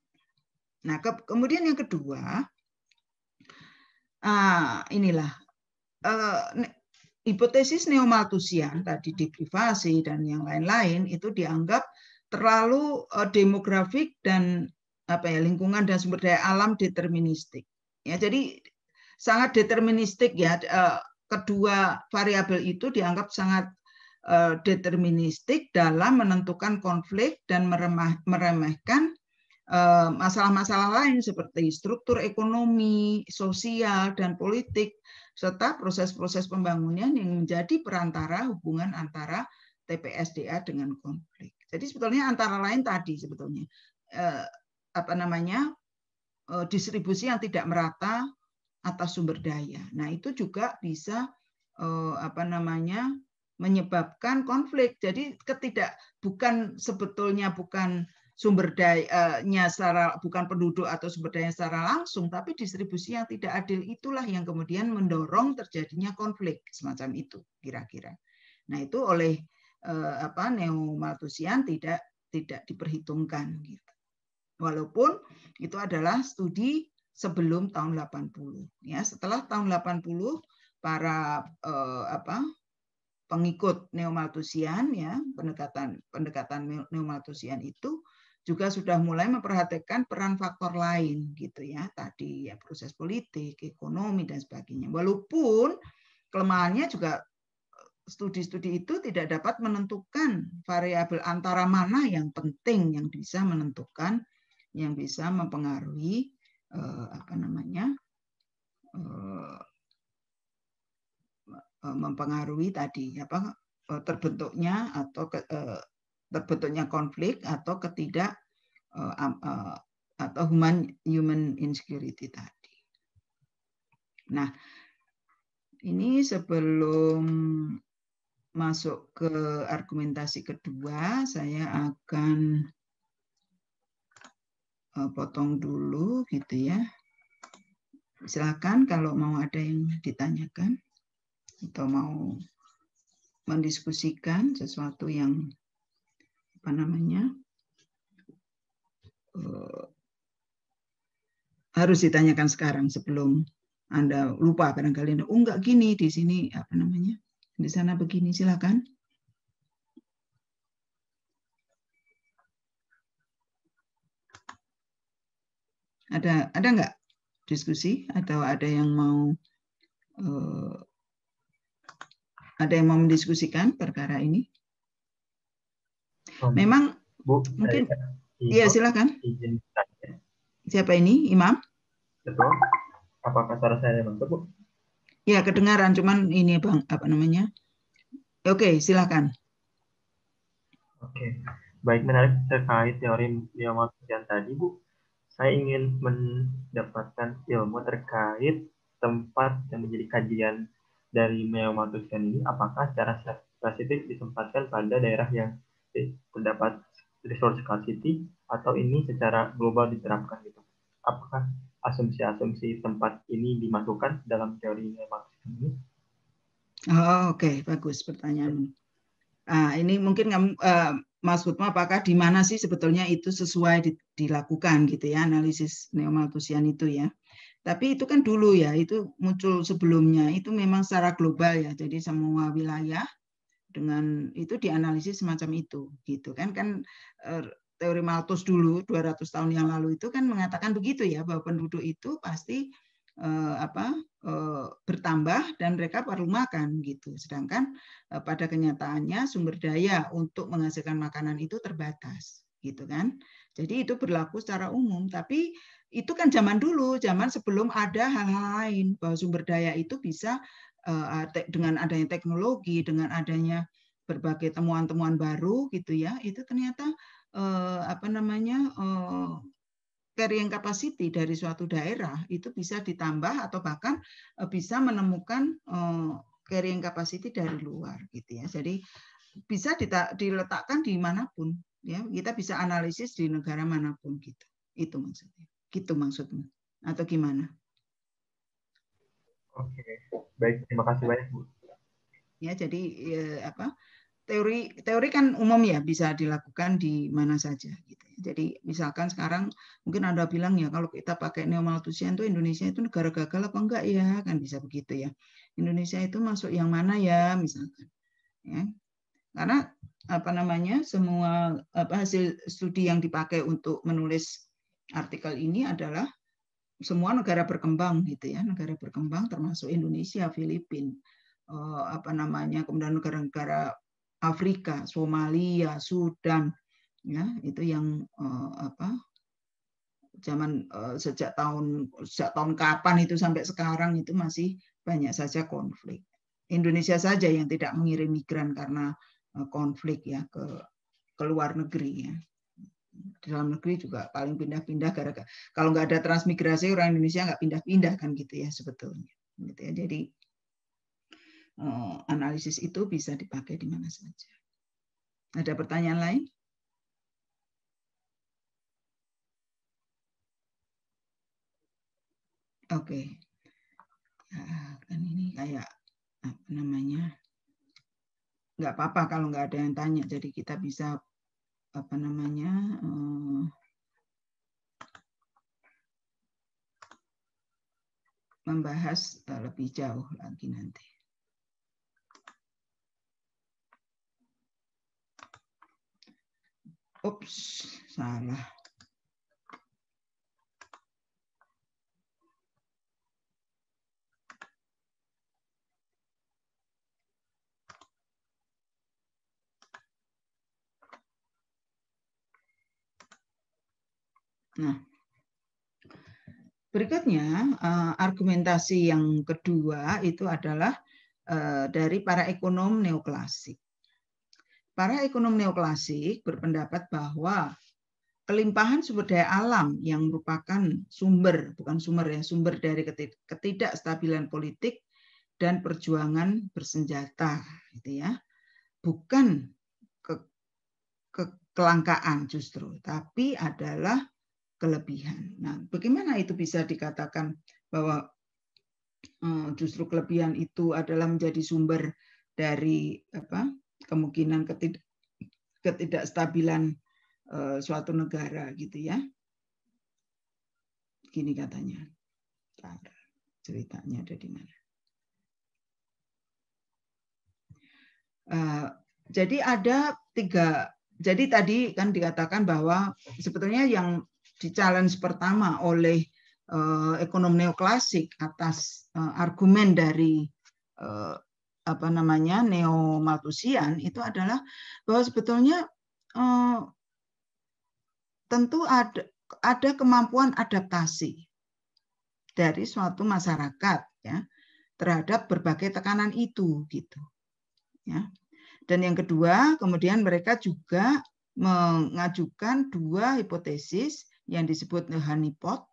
Nah kemudian yang kedua, inilah hipotesis neo-Malthusian tadi deprivasi dan yang lain-lain itu dianggap terlalu demografik dan lingkungan dan sumber daya alam deterministik. Ya, jadi sangat deterministik ya. Kedua variabel itu dianggap sangat deterministik dalam menentukan konflik dan meremehkan masalah-masalah lain seperti struktur ekonomi, sosial, dan politik, serta proses-proses pembangunan yang menjadi perantara hubungan antara TPSDA dengan konflik. Jadi sebetulnya antara lain tadi sebetulnya distribusi yang tidak merata atas sumber daya. Nah itu juga bisa menyebabkan konflik. Jadi sebetulnya bukan sumber dayanya bukan penduduk atau sumber daya secara langsung, tapi distribusi yang tidak adil itulah yang kemudian mendorong terjadinya konflik semacam itu kira-kira. Nah, itu oleh neo-Malthusian tidak diperhitungkan gitu. Walaupun itu adalah studi sebelum tahun 80. Ya, setelah tahun 80 para pengikut neo-Malthusian, ya, pendekatan neo-Malthusian itu juga sudah mulai memperhatikan peran faktor lain gitu ya, tadi ya proses politik, ekonomi dan sebagainya. Walaupun kelemahannya juga studi-studi itu tidak dapat menentukan variabel antara mana yang penting yang bisa menentukan, yang bisa mempengaruhi mempengaruhi tadi terbentuknya atau terbentuknya konflik atau atau human insecurity tadi. Nah, ini sebelum masuk ke argumentasi kedua, saya akan potong dulu gitu ya. Silakan kalau mau ada yang ditanyakan atau mau mendiskusikan sesuatu yang harus ditanyakan sekarang sebelum Anda lupa barangkali. Enggak gini di sini di sana begini, silakan. Ada enggak diskusi atau ada yang mau mendiskusikan perkara ini? Memang Bu, mungkin iya silakan. Izin tanya. Siapa ini, Imam? Betul. Apakah suara saya masuk, Bu? Ya, kedengaran, cuman ini Bang, Oke, silakan. Oke. Baik, menarik terkait teori neo-Malthusian tadi, Bu. Saya ingin mendapatkan ilmu terkait tempat yang menjadi kajian dari neo-Malthusian ini, apakah secara spesifik ditempatkan pada daerah yang terdapat resource scarcity atau ini secara global diterapkan gitu. Apakah asumsi-asumsi tempat ini dimasukkan dalam teori neo-Malthusian ini? Oke, bagus pertanyaanmu. Ini mungkin maksudmu apakah di mana sih sebetulnya itu sesuai dilakukan gitu ya, analisis neo-Malthusian itu ya. Tapi itu kan dulu ya, itu muncul sebelumnya, itu memang secara global ya, jadi semua wilayah dengan itu dianalisis semacam itu gitu kan teori Malthus dulu 200 tahun yang lalu itu kan mengatakan begitu ya, bahwa penduduk itu pasti bertambah dan mereka perlu makan gitu. Sedangkan pada kenyataannya sumber daya untuk menghasilkan makanan itu terbatas gitu kan. Jadi itu berlaku secara umum, tapi itu kan zaman dulu, zaman sebelum ada hal-hal lain, bahwa sumber daya itu bisa dengan adanya teknologi, dengan adanya berbagai temuan-temuan baru gitu ya, itu ternyata carrying capacity dari suatu daerah itu bisa ditambah atau bahkan bisa menemukan carrying capacity dari luar gitu ya. Jadi bisa diletakkan di manapun ya. Kita bisa analisis di negara manapun gitu. Itu maksudnya. Gitu maksudnya. Atau gimana? Oke. Baik, terima kasih banyak, Bu. Ya, jadi teori kan umum ya, bisa dilakukan di mana saja gitu. Jadi misalkan sekarang mungkin Anda bilang ya, kalau kita pakai neo-Malthusian itu Indonesia itu negara gagal apa enggak ya, kan bisa begitu ya. Indonesia itu masuk yang mana ya misalkan. Ya. Karena semua hasil studi yang dipakai untuk menulis artikel ini adalah semua negara berkembang gitu ya, negara berkembang termasuk Indonesia, Filipina, kemudian negara-negara Afrika, Somalia, Sudan, ya itu yang sejak tahun kapan itu sampai sekarang itu masih banyak saja konflik. Indonesia saja yang tidak mengirim migran karena konflik ya ke luar negeri ya. Di dalam negeri juga paling pindah-pindah gara-gara kalau nggak ada transmigrasi orang Indonesia nggak pindah-pindah kan gitu ya sebetulnya. Gitu ya. Jadi analisis itu bisa dipakai di mana saja. Ada pertanyaan lain? Oke. Ya, kan ini kayak apa namanya? Nggak apa-apa kalau nggak ada yang tanya. Jadi kita bisa apa namanya? Membahas lebih jauh lagi nanti. Ups, salah. Nah, berikutnya argumentasi yang kedua itu adalah dari para ekonom neoklasik. Para ekonom neoklasik berpendapat bahwa kelimpahan sumber daya alam yang merupakan sumber dari ketidakstabilan politik dan perjuangan bersenjata, gitu ya, bukan kelangkaan justru, tapi adalah kelebihan. Nah, bagaimana itu bisa dikatakan bahwa justru kelebihan itu adalah menjadi sumber dari kemungkinan ketidakstabilan suatu negara, gitu ya? Gini katanya, ceritanya ada di mana? Jadi ada 3. Jadi tadi kan dikatakan bahwa sebetulnya yang di-challenge pertama oleh ekonom neoklasik atas argumen dari neo-Malthusian itu adalah bahwa sebetulnya tentu ada kemampuan adaptasi dari suatu masyarakat ya terhadap berbagai tekanan itu, gitu. Ya. Dan yang kedua, kemudian mereka juga mengajukan 2 hipotesis yang disebut the honeypot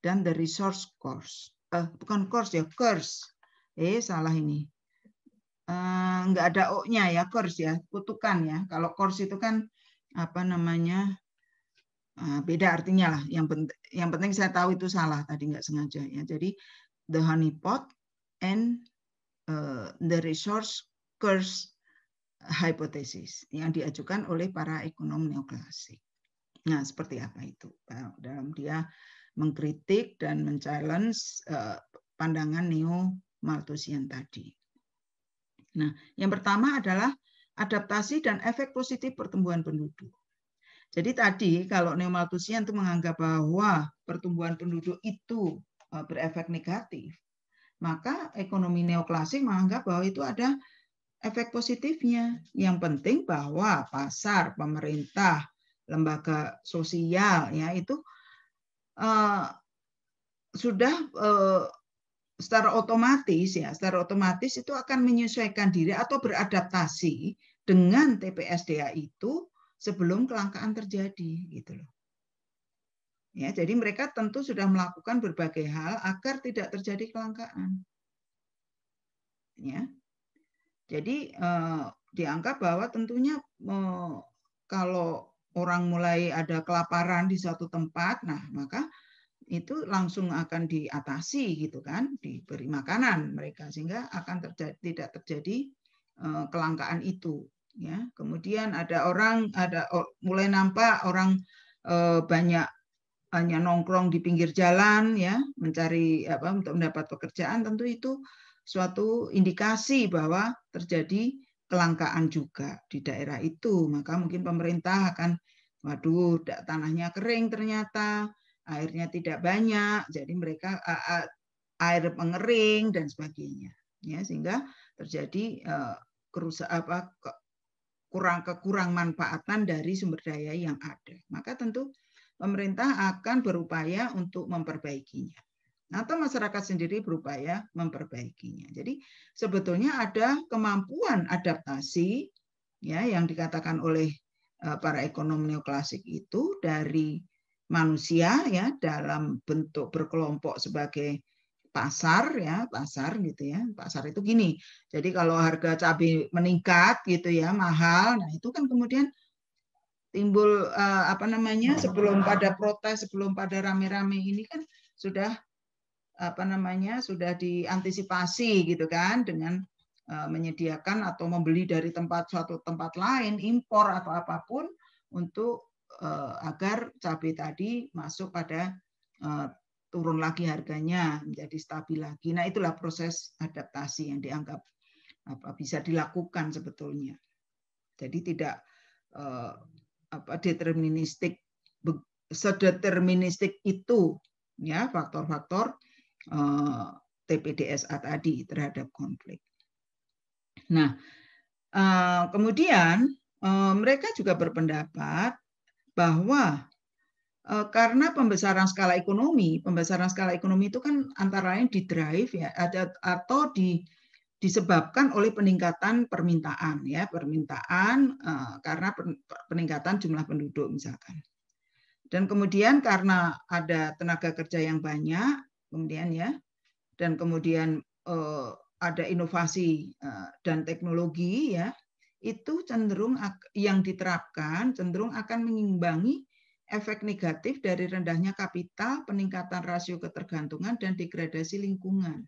dan the resource curse. Bukan curse ya, curse. Salah ini. Nggak ada O-nya ya, curse ya, kutukan ya. Kalau curse itu kan apa namanya? Beda artinya lah. Yang penting saya tahu itu salah tadi, nggak sengaja ya. Jadi the honeypot and the resource curse hipotesis yang diajukan oleh para ekonom neoklasik. Nah, seperti apa itu? Dalam dia mengkritik dan men-challenge pandangan neo-Malthusian tadi. Nah, yang pertama adalah adaptasi dan efek positif pertumbuhan penduduk. Jadi tadi kalau neo-Malthusian itu menganggap bahwa pertumbuhan penduduk itu berefek negatif, maka ekonomi neoklasik menganggap bahwa itu ada efek positifnya. Yang penting bahwa pasar, pemerintah, lembaga sosial ya itu sudah secara otomatis itu akan menyesuaikan diri atau beradaptasi dengan TPS-DA itu sebelum kelangkaan terjadi, gitu loh. Ya, jadi mereka tentu sudah melakukan berbagai hal agar tidak terjadi kelangkaan. Ya. Jadi dianggap bahwa tentunya kalau orang mulai ada kelaparan di suatu tempat, nah maka itu langsung akan diatasi gitu kan, diberi makanan mereka sehingga akan tidak terjadi kelangkaan itu. Ya, kemudian mulai nampak orang banyak hanya nongkrong di pinggir jalan ya, mencari untuk mendapat pekerjaan, tentu itu suatu indikasi bahwa terjadi kelangkaan juga di daerah itu. Maka mungkin pemerintah akan, waduh, tanahnya kering ternyata, airnya tidak banyak, jadi mereka air mengering dan sebagainya. Ya, sehingga terjadi kurang manfaatan dari sumber daya yang ada. Maka tentu pemerintah akan berupaya untuk memperbaikinya. Atau masyarakat sendiri berupaya memperbaikinya. Jadi sebetulnya ada kemampuan adaptasi ya yang dikatakan oleh para ekonom neoklasik itu dari manusia ya dalam bentuk berkelompok sebagai pasar ya, pasar gitu ya. Pasar itu gini. Jadi kalau harga cabai meningkat gitu ya, mahal, nah itu kan kemudian timbul apa namanya, sebelum pada protes, sebelum pada rame-rame ini kan sudah apa namanya, sudah diantisipasi gitu kan dengan menyediakan atau membeli dari suatu tempat lain, impor atau apapun untuk agar cabai tadi masuk pada turun lagi harganya, menjadi stabil lagi. Nah, itulah proses adaptasi yang dianggap bisa dilakukan sebetulnya. Jadi tidak deterministik, sedeterministik itu ya faktor-faktor TPDSA tadi terhadap konflik. Nah, kemudian mereka juga berpendapat bahwa karena pembesaran skala ekonomi itu kan antara lain didrive ya, atau disebabkan oleh peningkatan permintaan ya, karena peningkatan jumlah penduduk misalkan. Dan kemudian karena ada tenaga kerja yang banyak, kemudian ya, dan kemudian ada inovasi dan teknologi ya, itu cenderung yang diterapkan cenderung akan mengimbangi efek negatif dari rendahnya kapital, peningkatan rasio ketergantungan, dan degradasi lingkungan.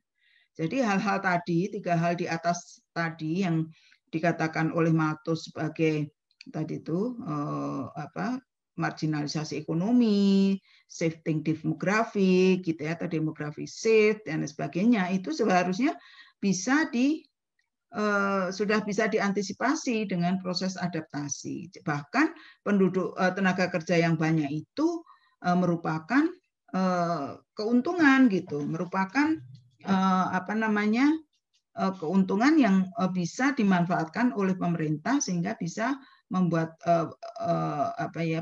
Jadi hal-hal tadi, 3 hal di atas tadi yang dikatakan oleh Malthus sebagai tadi itu marginalisasi ekonomi, shifting demographic gitu ya, atau demographic shift dan sebagainya, itu seharusnya bisa sudah bisa diantisipasi dengan proses adaptasi. Bahkan penduduk tenaga kerja yang banyak itu merupakan keuntungan gitu, merupakan keuntungan yang bisa dimanfaatkan oleh pemerintah sehingga bisa membuat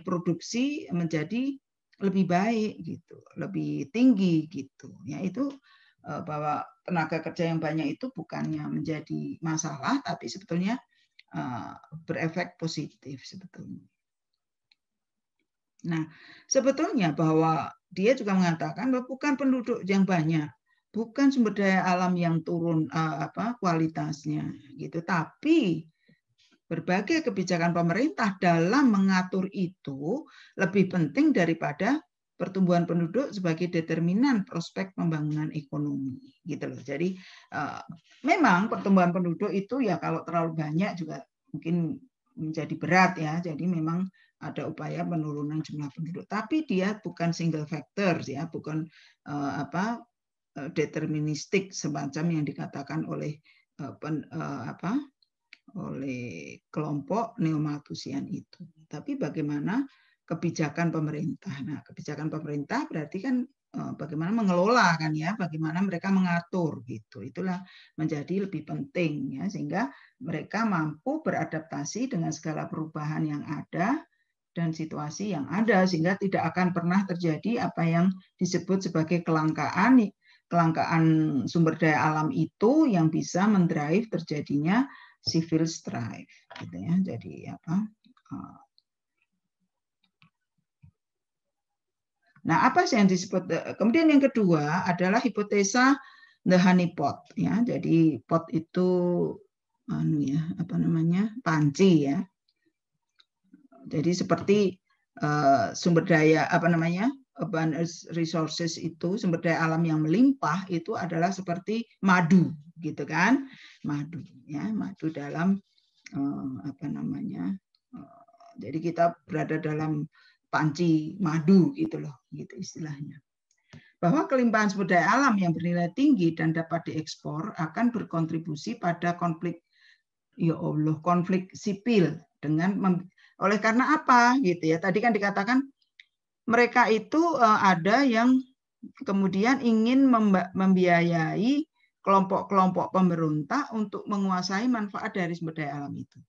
produksi menjadi lebih baik gitu, lebih tinggi gitu. Ya itu bahwa tenaga kerja yang banyak itu bukannya menjadi masalah, tapi sebetulnya berefek positif sebetulnya. Nah, sebetulnya bahwa dia juga mengatakan bahwa bukan penduduk yang banyak, bukan sumber daya alam yang turun kualitasnya, gitu, tapi berbagai kebijakan pemerintah dalam mengatur itu lebih penting daripada pertumbuhan penduduk sebagai determinan prospek pembangunan ekonomi, gitu loh. Jadi memang pertumbuhan penduduk itu ya kalau terlalu banyak juga mungkin menjadi berat ya. Jadi memang ada upaya penurunan jumlah penduduk, tapi dia bukan single factor ya, bukan deterministik semacam yang dikatakan oleh oleh kelompok neo-Malthusian itu. Tapi bagaimana kebijakan pemerintah. Nah, kebijakan pemerintah berarti kan bagaimana mengelola kan ya, bagaimana mereka mengatur gitu. Itulah menjadi lebih penting ya, sehingga mereka mampu beradaptasi dengan segala perubahan yang ada dan situasi yang ada, sehingga tidak akan pernah terjadi apa yang disebut sebagai kelangkaan sumber daya alam itu yang bisa mendrive terjadinya civil strife gitu ya. Jadi Nah, apa sih yang disebut? Kemudian yang kedua adalah hipotesa the honeypot ya. Jadi pot itu panci ya. Jadi seperti sumber daya abundant resources itu, sumber daya alam yang melimpah itu adalah seperti madu gitu kan. Madu ya, madu dalam jadi kita berada dalam panci madu gitu loh, gitu istilahnya. Bahwa kelimpahan sumber daya alam yang bernilai tinggi dan dapat diekspor akan berkontribusi pada konflik sipil oleh karena apa gitu ya. Tadi kan dikatakan mereka itu ada yang kemudian ingin membiayai kelompok-kelompok pemberontak untuk menguasai manfaat dari sumber daya alam itu.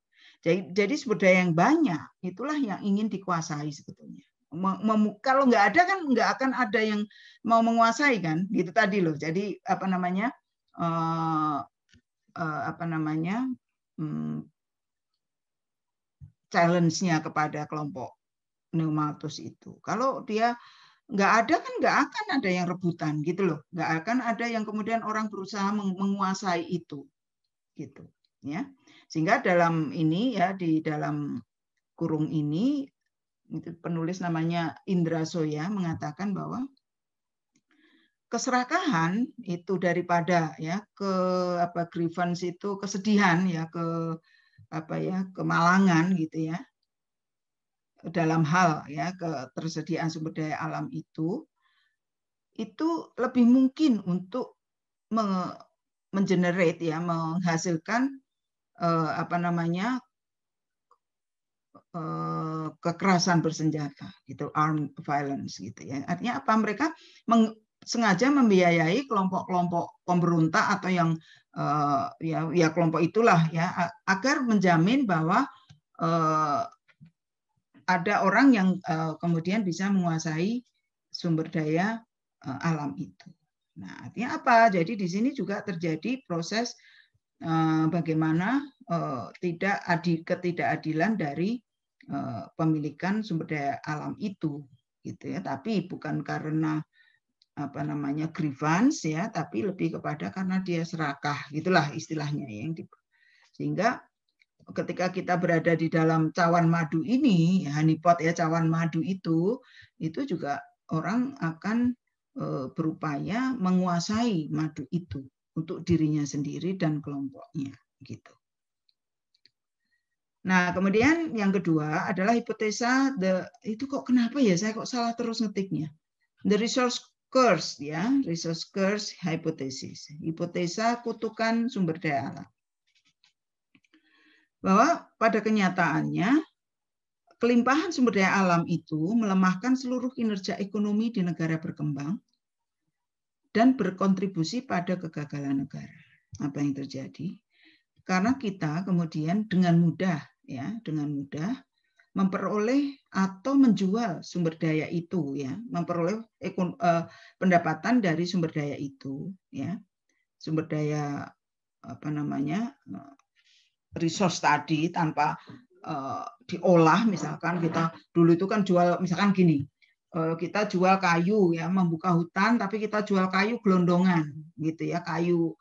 Jadi sumber daya yang banyak itulah yang ingin dikuasai sebetulnya. Kalau nggak ada kan nggak akan ada yang mau menguasai kan, gitu tadi loh. Jadi challenge-nya kepada kelompok neo-Malthus itu. Kalau dia nggak ada kan nggak akan ada yang rebutan gitu loh, nggak akan ada yang kemudian orang berusaha menguasai itu gitu ya. Sehingga dalam ini ya, di dalam kurung ini itu penulis namanya Indra Soya mengatakan bahwa keserakahan itu daripada ya ke grievance itu kesedihan ya, ke kemalangan gitu ya, dalam hal ya ketersediaan sumber daya alam itu lebih mungkin untuk mengenerate ya, menghasilkan kekerasan bersenjata gitu, armed violence gitu ya. Artinya apa? Mereka sengaja membiayai kelompok-kelompok pemberontak atau yang ya kelompok itulah ya, agar menjamin bahwa ada orang yang kemudian bisa menguasai sumber daya alam itu. Nah, artinya apa? Jadi di sini juga terjadi proses bagaimana ketidakadilan dari pemilikan sumber daya alam itu, gitu ya. Tapi bukan karena grievance ya, tapi lebih kepada karena dia serakah, gitulah istilahnya ya. Sehingga ketika kita berada di dalam cawan madu ini, honeypot ya, cawan madu itu juga orang akan berupaya menguasai madu itu untuk dirinya sendiri dan kelompoknya gitu. Nah, kemudian yang kedua adalah hipotesa itu kok kenapa ya saya kok salah terus ngetiknya. The resource curse ya, resource curse hypothesis. Hipotesa kutukan sumber daya alam. Bahwa pada kenyataannya kelimpahan sumber daya alam itu melemahkan seluruh kinerja ekonomi di negara berkembang dan berkontribusi pada kegagalan negara. Apa yang terjadi? Karena kita kemudian dengan mudah memperoleh atau menjual sumber daya itu ya, memperoleh pendapatan dari sumber daya itu ya, sumber daya resource tadi tanpa diolah. Misalkan kita dulu itu kan jual, misalkan gini, kita jual kayu ya, membuka hutan tapi kita jual kayu gelondongan gitu ya, kayu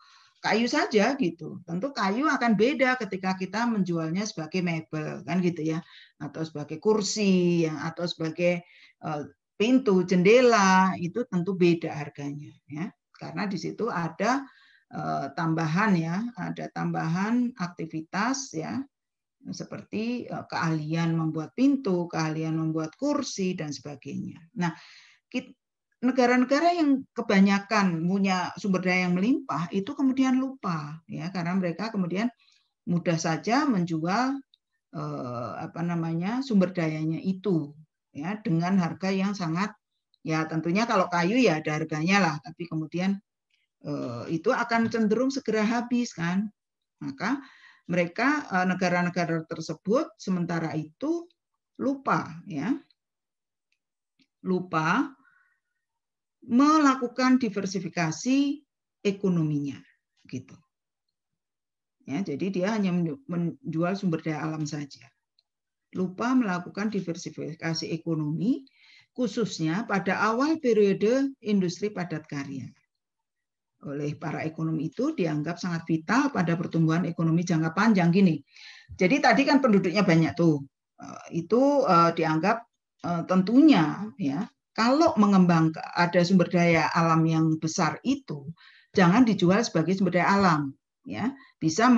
saja gitu. Tentu kayu akan beda ketika kita menjualnya sebagai mebel kan gitu ya, atau sebagai kursi ya, atau sebagai pintu, jendela, itu tentu beda harganya ya. Karena di situ ada tambahan ya, ada tambahan aktivitas ya, seperti keahlian membuat pintu, keahlian membuat kursi dan sebagainya. Nah, negara-negara yang kebanyakan punya sumber daya yang melimpah itu kemudian lupa ya, karena mereka kemudian mudah saja menjual sumber dayanya itu ya dengan harga yang sangat, ya tentunya kalau kayu ya ada harganya lah, tapi kemudian itu akan cenderung segera habis kan. Maka mereka negara-negara tersebut sementara itu lupa melakukan diversifikasi ekonominya gitu. Ya, jadi dia hanya menjual sumber daya alam saja. Lupa melakukan diversifikasi ekonomi khususnya pada awal periode industri padat karya. Oleh para ekonom itu dianggap sangat vital pada pertumbuhan ekonomi jangka panjang gini. Jadi tadi kan penduduknya banyak tuh. Itu dianggap tentunya ya, kalau mengembangkan ada sumber daya alam yang besar itu jangan dijual sebagai sumber daya alam ya, bisa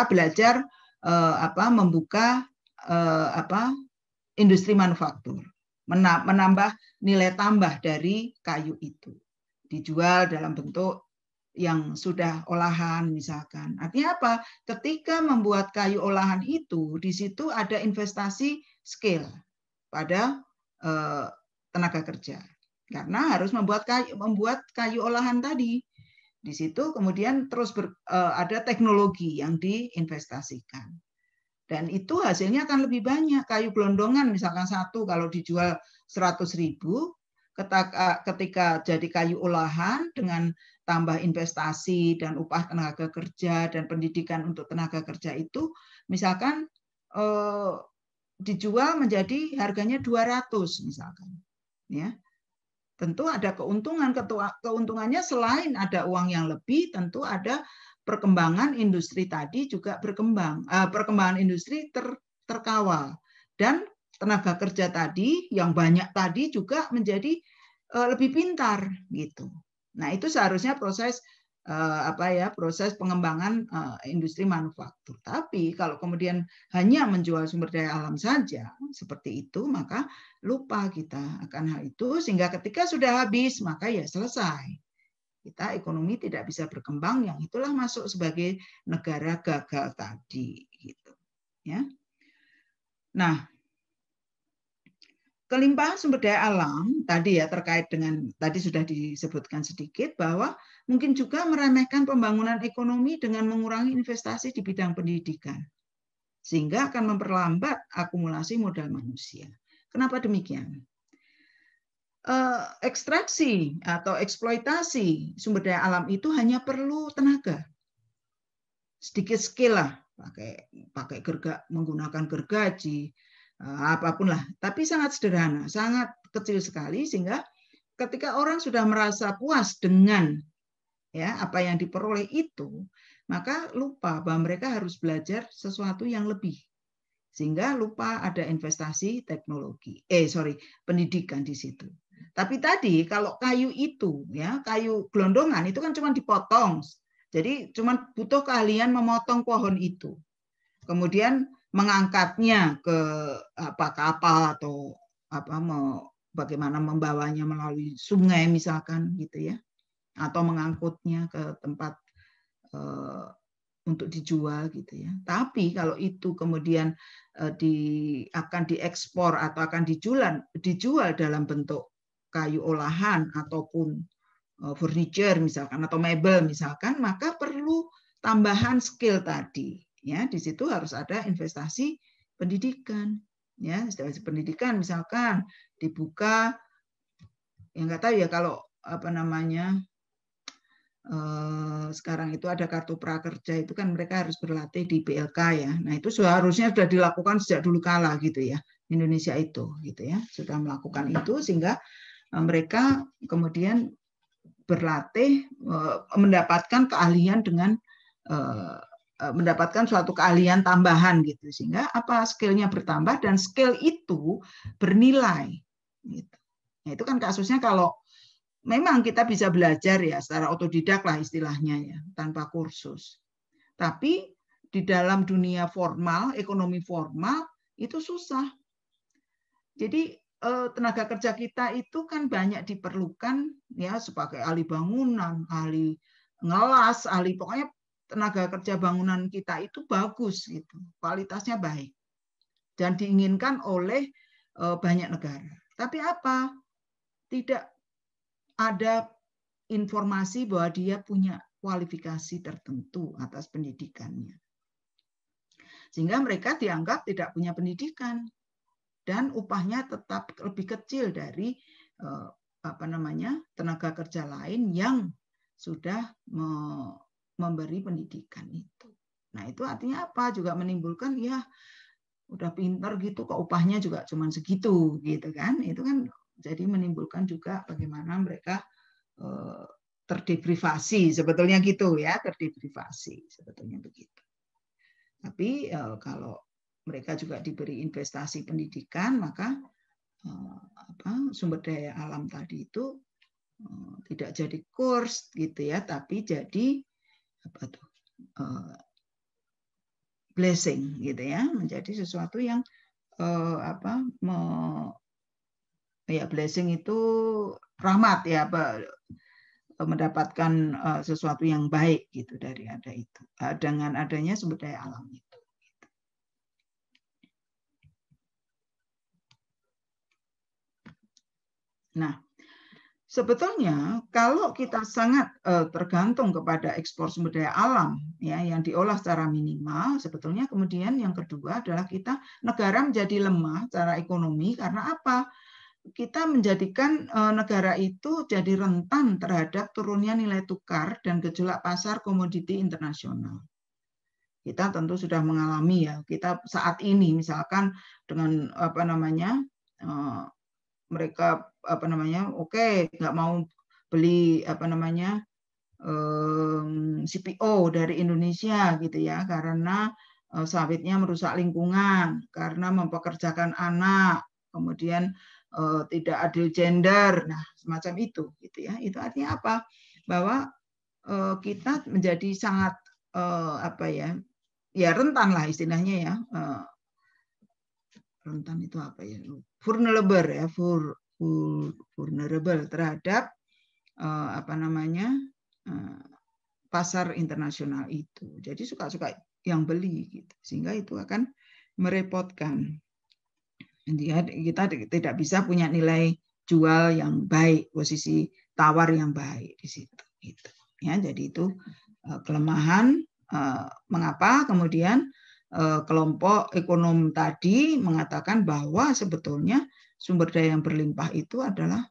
belajar industri manufaktur, menambah nilai tambah dari kayu itu, dijual dalam bentuk yang sudah olahan misalkan. Artinya apa? Ketika membuat kayu olahan itu, di situ ada investasi skill pada tenaga kerja. Karena harus membuat kayu olahan tadi. Di situ kemudian terus ada teknologi yang diinvestasikan. Dan itu hasilnya akan lebih banyak. Kayu gelondongan misalkan satu kalau dijual 100.000, ketika jadi kayu olahan dengan tambah investasi dan upah tenaga kerja dan pendidikan untuk tenaga kerja itu misalkan dijual menjadi harganya 200 misalkan ya. tentu ada keuntungan. Keuntungannya selain ada uang yang lebih, tentu ada perkembangan industri tadi juga berkembang. Perkembangan industri terkawal. Dan tenaga kerja tadi yang banyak tadi juga menjadi lebih pintar gitu. Nah, itu seharusnya proses proses pengembangan industri manufaktur. Tapi kalau kemudian hanya menjual sumber daya alam saja seperti itu, maka lupa kita akan hal itu, sehingga ketika sudah habis maka ya selesai. Kita ekonomi tidak bisa berkembang, yang itulah masuk sebagai negara gagal tadi gitu. Ya. Nah, kelimpahan sumber daya alam tadi ya, terkait dengan tadi sudah disebutkan sedikit bahwa mungkin juga meremehkan pembangunan ekonomi dengan mengurangi investasi di bidang pendidikan, sehingga akan memperlambat akumulasi modal manusia. Kenapa demikian? Ekstraksi atau eksploitasi sumber daya alam itu hanya perlu tenaga, sedikit skill lah, pakai menggunakan gergaji, apapun lah, tapi sangat sederhana, sangat kecil sekali, sehingga ketika orang sudah merasa puas dengan ya apa yang diperoleh itu, maka lupa bahwa mereka harus belajar sesuatu yang lebih, sehingga lupa ada investasi teknologi, pendidikan di situ. Tapi tadi kalau kayu itu ya, kayu gelondongan itu kan cuma dipotong, jadi cuma butuh keahlian memotong pohon itu, kemudian mengangkatnya ke kapal atau bagaimana membawanya melalui sungai misalkan gitu ya, atau mengangkutnya ke tempat untuk dijual gitu ya. Tapi kalau itu kemudian akan diekspor atau akan dijual dalam bentuk kayu olahan ataupun furniture misalkan atau mebel misalkan, maka perlu tambahan skill tadi. Ya, di situ harus ada investasi pendidikan. Ya, investasi pendidikan misalkan dibuka, ya nggak tahu ya kalau sekarang itu ada kartu prakerja, itu kan mereka harus berlatih di BLK ya. Nah, itu seharusnya sudah dilakukan sejak dulu kala gitu ya. Indonesia itu gitu ya, sudah melakukan itu sehingga mereka kemudian berlatih mendapatkan keahlian dengan mendapatkan suatu keahlian tambahan gitu, sehingga apa skillnya bertambah dan skill itu bernilai gitu. Nah, itu kan kasusnya kalau memang kita bisa belajar ya secara otodidak lah istilahnya ya, tanpa kursus. Tapi di dalam dunia formal, ekonomi formal itu susah. Jadi tenaga kerja kita itu kan banyak diperlukan ya sebagai ahli bangunan, ahli ngelas, ahli pokoknya tenaga kerja bangunan kita itu bagus gitu, kualitasnya baik dan diinginkan oleh banyak negara. Tapi apa? Tidak ada informasi bahwa dia punya kualifikasi tertentu atas pendidikannya. Sehingga mereka dianggap tidak punya pendidikan dan upahnya tetap lebih kecil dari tenaga kerja lain yang sudah memberi pendidikan itu. Nah, itu artinya apa? Juga menimbulkan ya udah pinter gitu kok upahnya juga cuma segitu gitu kan. Itu kan jadi menimbulkan juga bagaimana mereka terdeprivasi sebetulnya gitu ya, terdeprivasi sebetulnya begitu. Tapi kalau mereka juga diberi investasi pendidikan, maka sumber daya alam tadi itu tidak jadi kurs gitu ya, tapi jadi blessing gitu ya, menjadi sesuatu yang blessing itu rahmat ya, mendapatkan sesuatu yang baik gitu dari ada itu, dengan adanya sumber daya alam itu. Nah, sebetulnya kalau kita sangat tergantung kepada ekspor sumber daya alam ya yang diolah secara minimal, sebetulnya kemudian yang kedua adalah negara menjadi lemah secara ekonomi karena apa? Kita menjadikan negara itu jadi rentan terhadap turunnya nilai tukar dan gejolak pasar komoditi internasional. Kita tentu sudah mengalami ya, kita saat ini misalkan dengan mereka oke, nggak mau beli CPO dari Indonesia gitu ya, karena sawitnya merusak lingkungan, karena mempekerjakan anak, kemudian tidak adil gender, nah semacam itu gitu ya. Itu artinya apa? Bahwa kita menjadi sangat rentan lah istilahnya ya. Rentan itu apa ya? Vulnerable ya, vulnerable terhadap pasar internasional itu. Jadi suka-suka yang beli gitu. Sehingga itu akan merepotkan. Kita tidak bisa punya nilai jual yang baik, posisi tawar yang baik di situ gitu. Ya, jadi itu kelemahan mengapa kemudian kelompok ekonom tadi mengatakan bahwa sebetulnya sumber daya yang berlimpah itu adalah,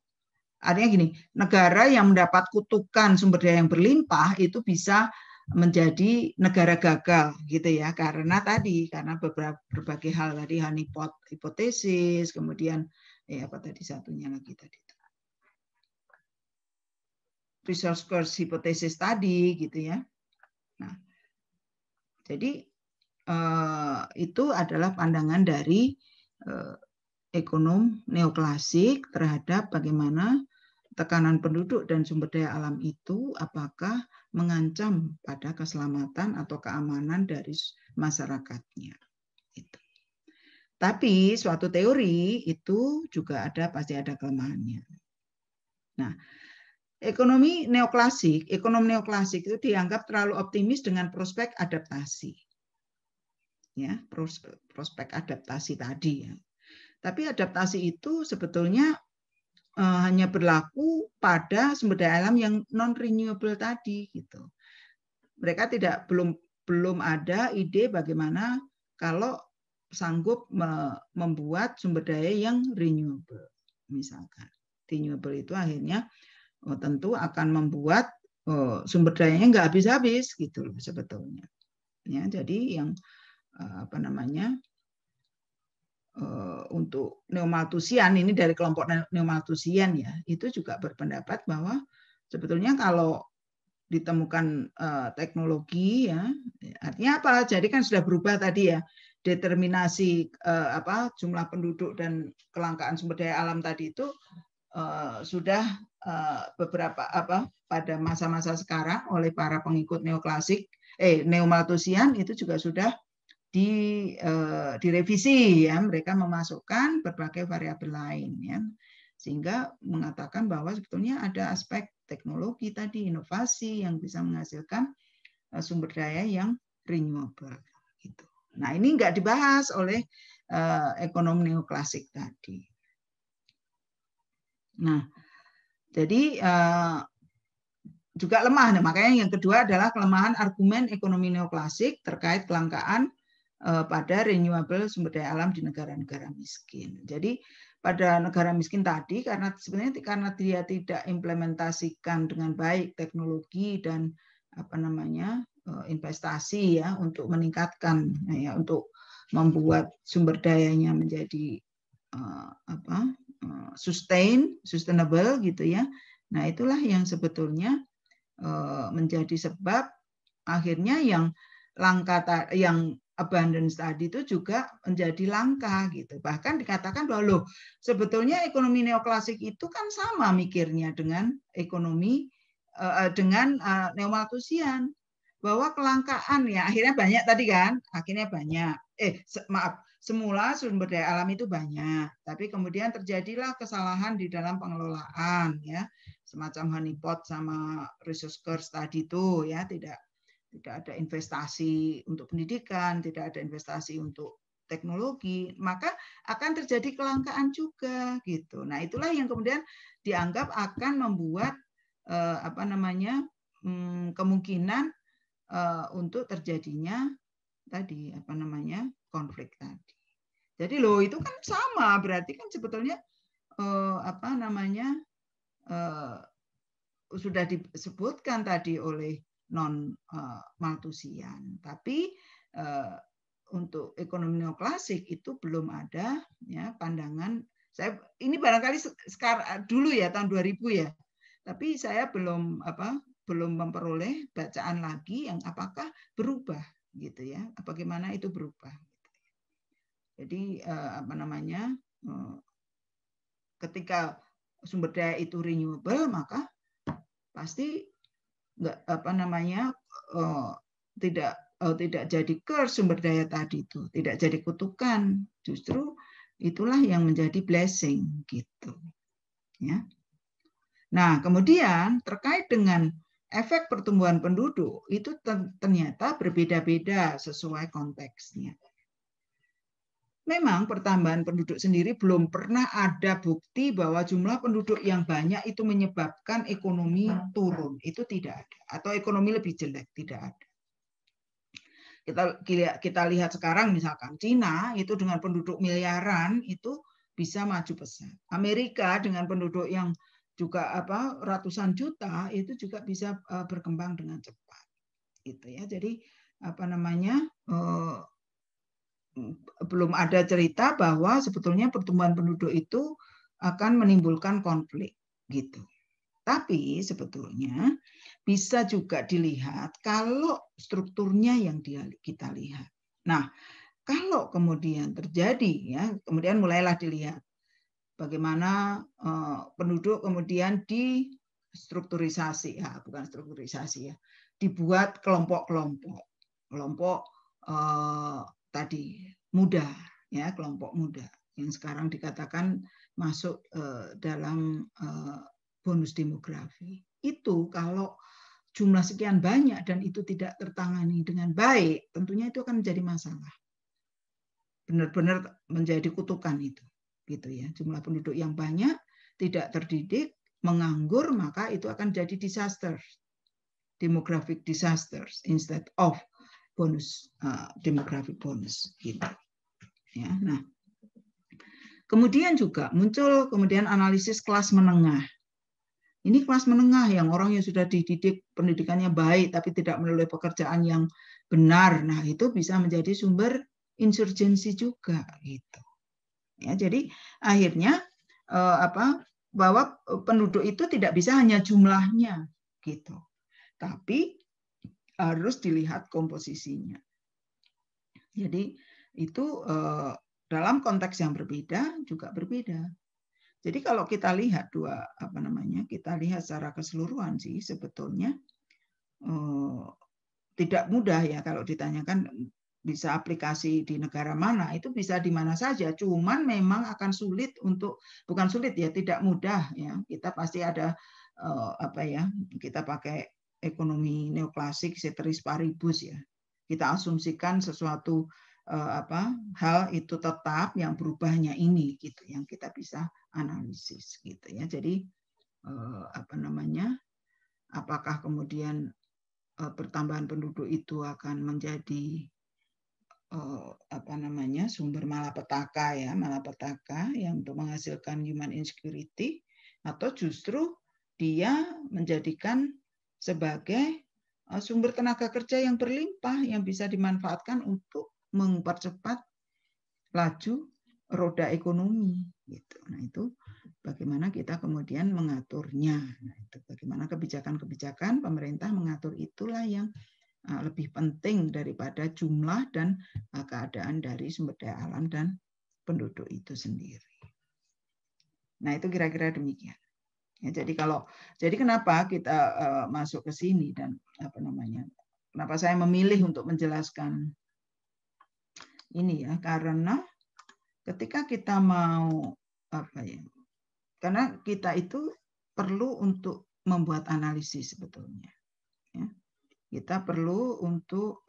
artinya gini, negara yang mendapat kutukan sumber daya yang berlimpah itu bisa menjadi negara gagal gitu ya, karena berbagai hal tadi, honeypot hipotesis, kemudian apa tadi satunya lagi tadi, resource curse hipotesis tadi gitu ya. Nah, jadi itu adalah pandangan dari ekonom neoklasik terhadap bagaimana tekanan penduduk dan sumber daya alam itu apakah mengancam pada keselamatan atau keamanan dari masyarakatnya. Itu. Tapi suatu teori itu juga pasti ada kelemahannya. Nah, ekonom neoklasik itu dianggap terlalu optimis dengan prospek adaptasi. Ya, prospek adaptasi tadi ya. Tapi adaptasi itu sebetulnya hanya berlaku pada sumber daya alam yang non renewable tadi gitu. Mereka belum ada ide bagaimana kalau sanggup membuat sumber daya yang renewable. Misalkan renewable itu akhirnya tentu akan membuat sumber dayanya nggak habis-habis gitu loh sebetulnya. Ya, jadi yang untuk neomalthusian, ini dari kelompok neomalthusian ya, itu juga berpendapat bahwa sebetulnya kalau ditemukan teknologi ya, artinya apa? Jadi kan sudah berubah tadi ya, determinasi jumlah penduduk dan kelangkaan sumber daya alam tadi itu sudah beberapa pada masa-masa sekarang oleh para pengikut neomalthusian itu juga sudah direvisi ya, mereka memasukkan berbagai variabel lain ya, sehingga mengatakan bahwa sebetulnya ada aspek teknologi tadi, inovasi yang bisa menghasilkan sumber daya yang renewable gitu. Nah, ini nggak dibahas oleh ekonom neoklasik tadi. Nah, jadi juga lemah. Nah, makanya yang kedua adalah kelemahan argumen ekonomi neoklasik terkait kelangkaan pada renewable sumber daya alam di negara-negara miskin. Jadi pada negara miskin tadi karena dia tidak implementasikan dengan baik teknologi dan investasi ya untuk meningkatkan ya, untuk membuat sumber dayanya menjadi sustainable gitu ya. Nah, itulah yang sebetulnya menjadi sebab akhirnya yang langka yang abundance tadi itu juga menjadi langka gitu. Bahkan dikatakan bahwa loh, sebetulnya ekonomi neoklasik itu kan sama mikirnya dengan ekonomi dengan neomalthusian, bahwa kelangkaan ya akhirnya banyak tadi kan, akhirnya banyak. Semula sumber daya alam itu banyak, tapi kemudian terjadilah kesalahan di dalam pengelolaan ya, semacam honeypot sama resource curse tadi itu ya, tidak ada investasi untuk pendidikan, tidak ada investasi untuk teknologi, maka akan terjadi kelangkaan juga gitu. Nah, itulah yang kemudian dianggap akan membuat kemungkinan untuk terjadinya tadi konflik tadi. Jadi loh itu kan sama, berarti kan sebetulnya sudah disebutkan tadi oleh non-malthusian, tapi untuk ekonomi neoklasik itu belum ada ya pandangan Ini barangkali sekarang dulu ya tahun 2000 ya. Tapi saya belum memperoleh bacaan lagi yang apakah berubah gitu ya. Bagaimana itu berubah. Jadi ketika sumber daya itu renewable, maka pasti tidak jadi curse sumber daya tadi itu, tidak jadi kutukan, justru itulah yang menjadi blessing gitu ya. Nah, kemudian terkait dengan efek pertumbuhan penduduk itu ternyata berbeda-beda sesuai konteksnya. Memang pertambahan penduduk sendiri belum pernah ada bukti bahwa jumlah penduduk yang banyak itu menyebabkan ekonomi turun. Itu tidak ada. Atau ekonomi lebih jelek, tidak ada. Kita lihat sekarang misalkan Cina itu dengan penduduk miliaran itu bisa maju pesat. Amerika dengan penduduk yang juga ratusan juta itu juga bisa berkembang dengan cepat. Gitu ya. Jadi belum ada cerita bahwa sebetulnya pertumbuhan penduduk itu akan menimbulkan konflik gitu. Tapi sebetulnya bisa juga dilihat kalau strukturnya yang kita lihat. Nah, kalau kemudian terjadi ya, kemudian mulailah dilihat bagaimana penduduk kemudian distrukturisasi ya, bukan strukturisasi ya, dibuat kelompok-kelompok. Kelompok tadi muda ya, kelompok muda yang sekarang dikatakan masuk dalam bonus demografi. Itu kalau jumlah sekian banyak dan itu tidak tertangani dengan baik, tentunya itu akan menjadi masalah. Benar-benar menjadi kutukan itu. Gitu ya. Jumlah penduduk yang banyak tidak terdidik, menganggur, maka itu akan jadi disaster. Demographic disasters instead of bonus demographic bonus gitu ya. Nah, kemudian juga muncul kemudian analisis kelas menengah. Ini kelas menengah yang orang yang sudah dididik pendidikannya baik tapi tidak melalui pekerjaan yang benar. Nah, itu bisa menjadi sumber insurgensi juga gitu. Ya, jadi akhirnya bahwa penduduk itu tidak bisa hanya jumlahnya gitu. Tapi harus dilihat komposisinya. Jadi itu dalam konteks yang berbeda juga berbeda. Jadi kalau kita lihat kita lihat secara keseluruhan sih sebetulnya tidak mudah ya kalau ditanyakan bisa aplikasi di negara mana, itu bisa di mana saja. Cuman memang akan sulit bukan sulit ya, tidak mudah ya. Kita pasti ada kita pakai ekonomi neoklasik ceteris paribus ya. Kita asumsikan sesuatu hal itu tetap, yang berubahnya ini gitu yang kita bisa analisis gitu ya. Jadi apakah kemudian pertambahan penduduk itu akan menjadi sumber malapetaka yang untuk menghasilkan human insecurity, atau justru dia menjadikan sebagai sumber tenaga kerja yang berlimpah yang bisa dimanfaatkan untuk mempercepat laju roda ekonomi gitu. Nah, itu bagaimana kita kemudian mengaturnya. Nah, itu bagaimana kebijakan-kebijakan pemerintah mengatur, itulah yang lebih penting daripada jumlah dan keadaan dari sumber daya alam dan penduduk itu sendiri. Nah, itu kira-kira demikian. Ya, jadi kenapa kita masuk ke sini dan kenapa saya memilih untuk menjelaskan ini ya, karena ketika kita mau karena kita itu perlu untuk membuat analisis sebetulnya. Ya. Kita perlu untuk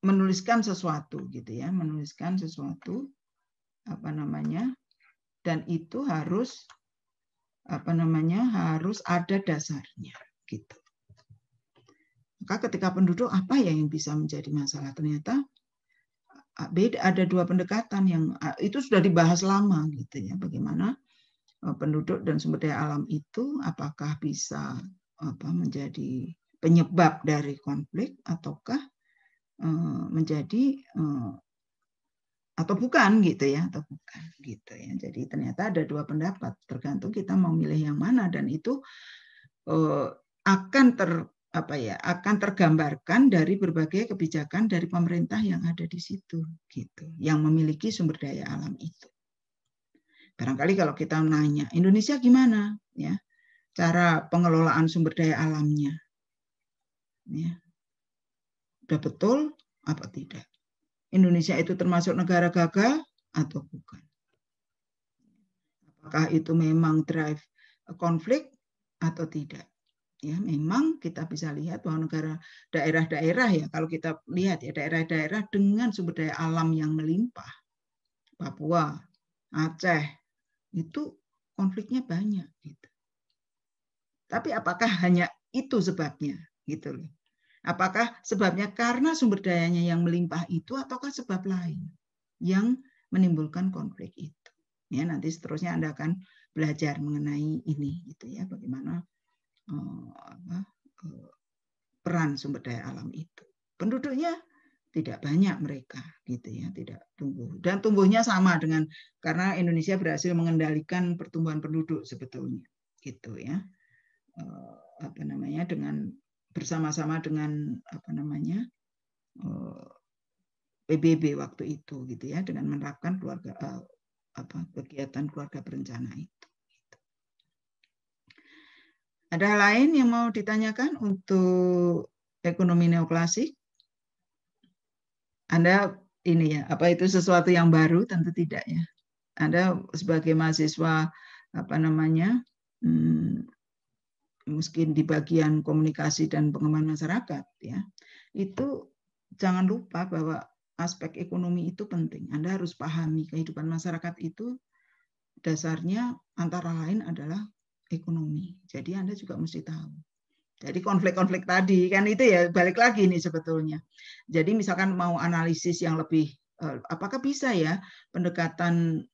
menuliskan sesuatu gitu ya, menuliskan sesuatu dan itu harus harus ada dasarnya gitu. Maka ketika penduduk apa ya yang bisa menjadi masalah, ternyata beda, ada dua pendekatan yang itu sudah dibahas lama gitu ya, bagaimana penduduk dan sumber daya alam itu apakah bisa menjadi penyebab dari konflik ataukah menjadi atau bukan gitu ya, atau bukan gitu ya. Jadi ternyata ada dua pendapat, tergantung kita mau milih yang mana, dan itu akan akan tergambarkan dari berbagai kebijakan dari pemerintah yang ada di situ gitu, yang memiliki sumber daya alam itu. Barangkali kalau kita nanya Indonesia gimana ya cara pengelolaan sumber daya alamnya, ya, udah betul apa tidak? Indonesia itu termasuk negara gagal atau bukan? Apakah itu memang drive konflik atau tidak? Ya, memang kita bisa lihat bahwa daerah-daerah ya, kalau kita lihat ya daerah-daerah dengan sumber daya alam yang melimpah, Papua, Aceh, itu konfliknya banyak gitu. Tapi apakah hanya itu sebabnya gitu loh? Apakah sebabnya karena sumber dayanya yang melimpah itu, ataukah sebab lain yang menimbulkan konflik itu? Ya, nanti seterusnya Anda akan belajar mengenai ini gitu ya, bagaimana peran sumber daya alam itu. Penduduknya tidak banyak mereka gitu ya, tidak tumbuh, dan tumbuhnya sama dengan, karena Indonesia berhasil mengendalikan pertumbuhan penduduk sebetulnya gitu ya, dengan bersama-sama dengan PBB waktu itu gitu ya, dengan menerapkan kegiatan keluarga berencana itu. Ada hal lain yang mau ditanyakan untuk ekonomi neoklasik? Anda ini ya, apa itu sesuatu yang baru? Tentu tidak ya. Anda sebagai mahasiswa mungkin di bagian komunikasi dan pengembangan masyarakat ya, itu jangan lupa bahwa aspek ekonomi itu penting. Anda harus pahami kehidupan masyarakat itu dasarnya antara lain adalah ekonomi. Jadi Anda juga mesti tahu. Jadi konflik-konflik tadi kan itu ya balik lagi nih sebetulnya. Jadi misalkan mau analisis yang lebih, apakah bisa ya pendekatan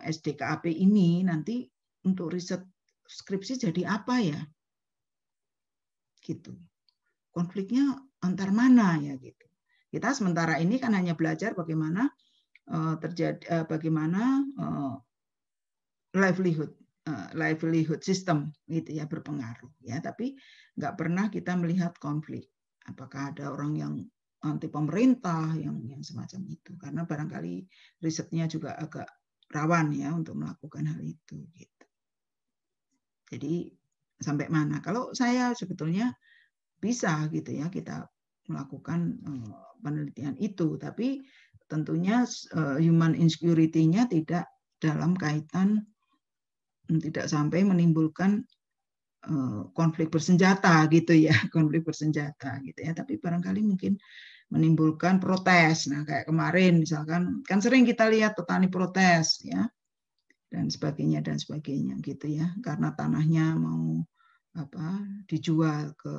SDKAP ini nanti untuk riset skripsi jadi apa ya? Gitu. Konfliknya antar mana ya gitu. Kita sementara ini kan hanya belajar bagaimana livelihood system gitu ya berpengaruh ya, tapi nggak pernah kita melihat konflik. Apakah ada orang yang anti pemerintah yang semacam itu, karena barangkali risetnya juga agak rawan ya untuk melakukan hal itu gitu. Jadi sampai mana? Kalau saya sebetulnya bisa gitu ya kita melakukan penelitian itu, tapi tentunya human insecurity-nya tidak dalam kaitan, tidak sampai menimbulkan konflik bersenjata gitu ya, konflik bersenjata gitu ya, tapi barangkali mungkin menimbulkan protes. Nah, kayak kemarin misalkan kan sering kita lihat petani protes ya dan sebagainya gitu ya, karena tanahnya mau dijual ke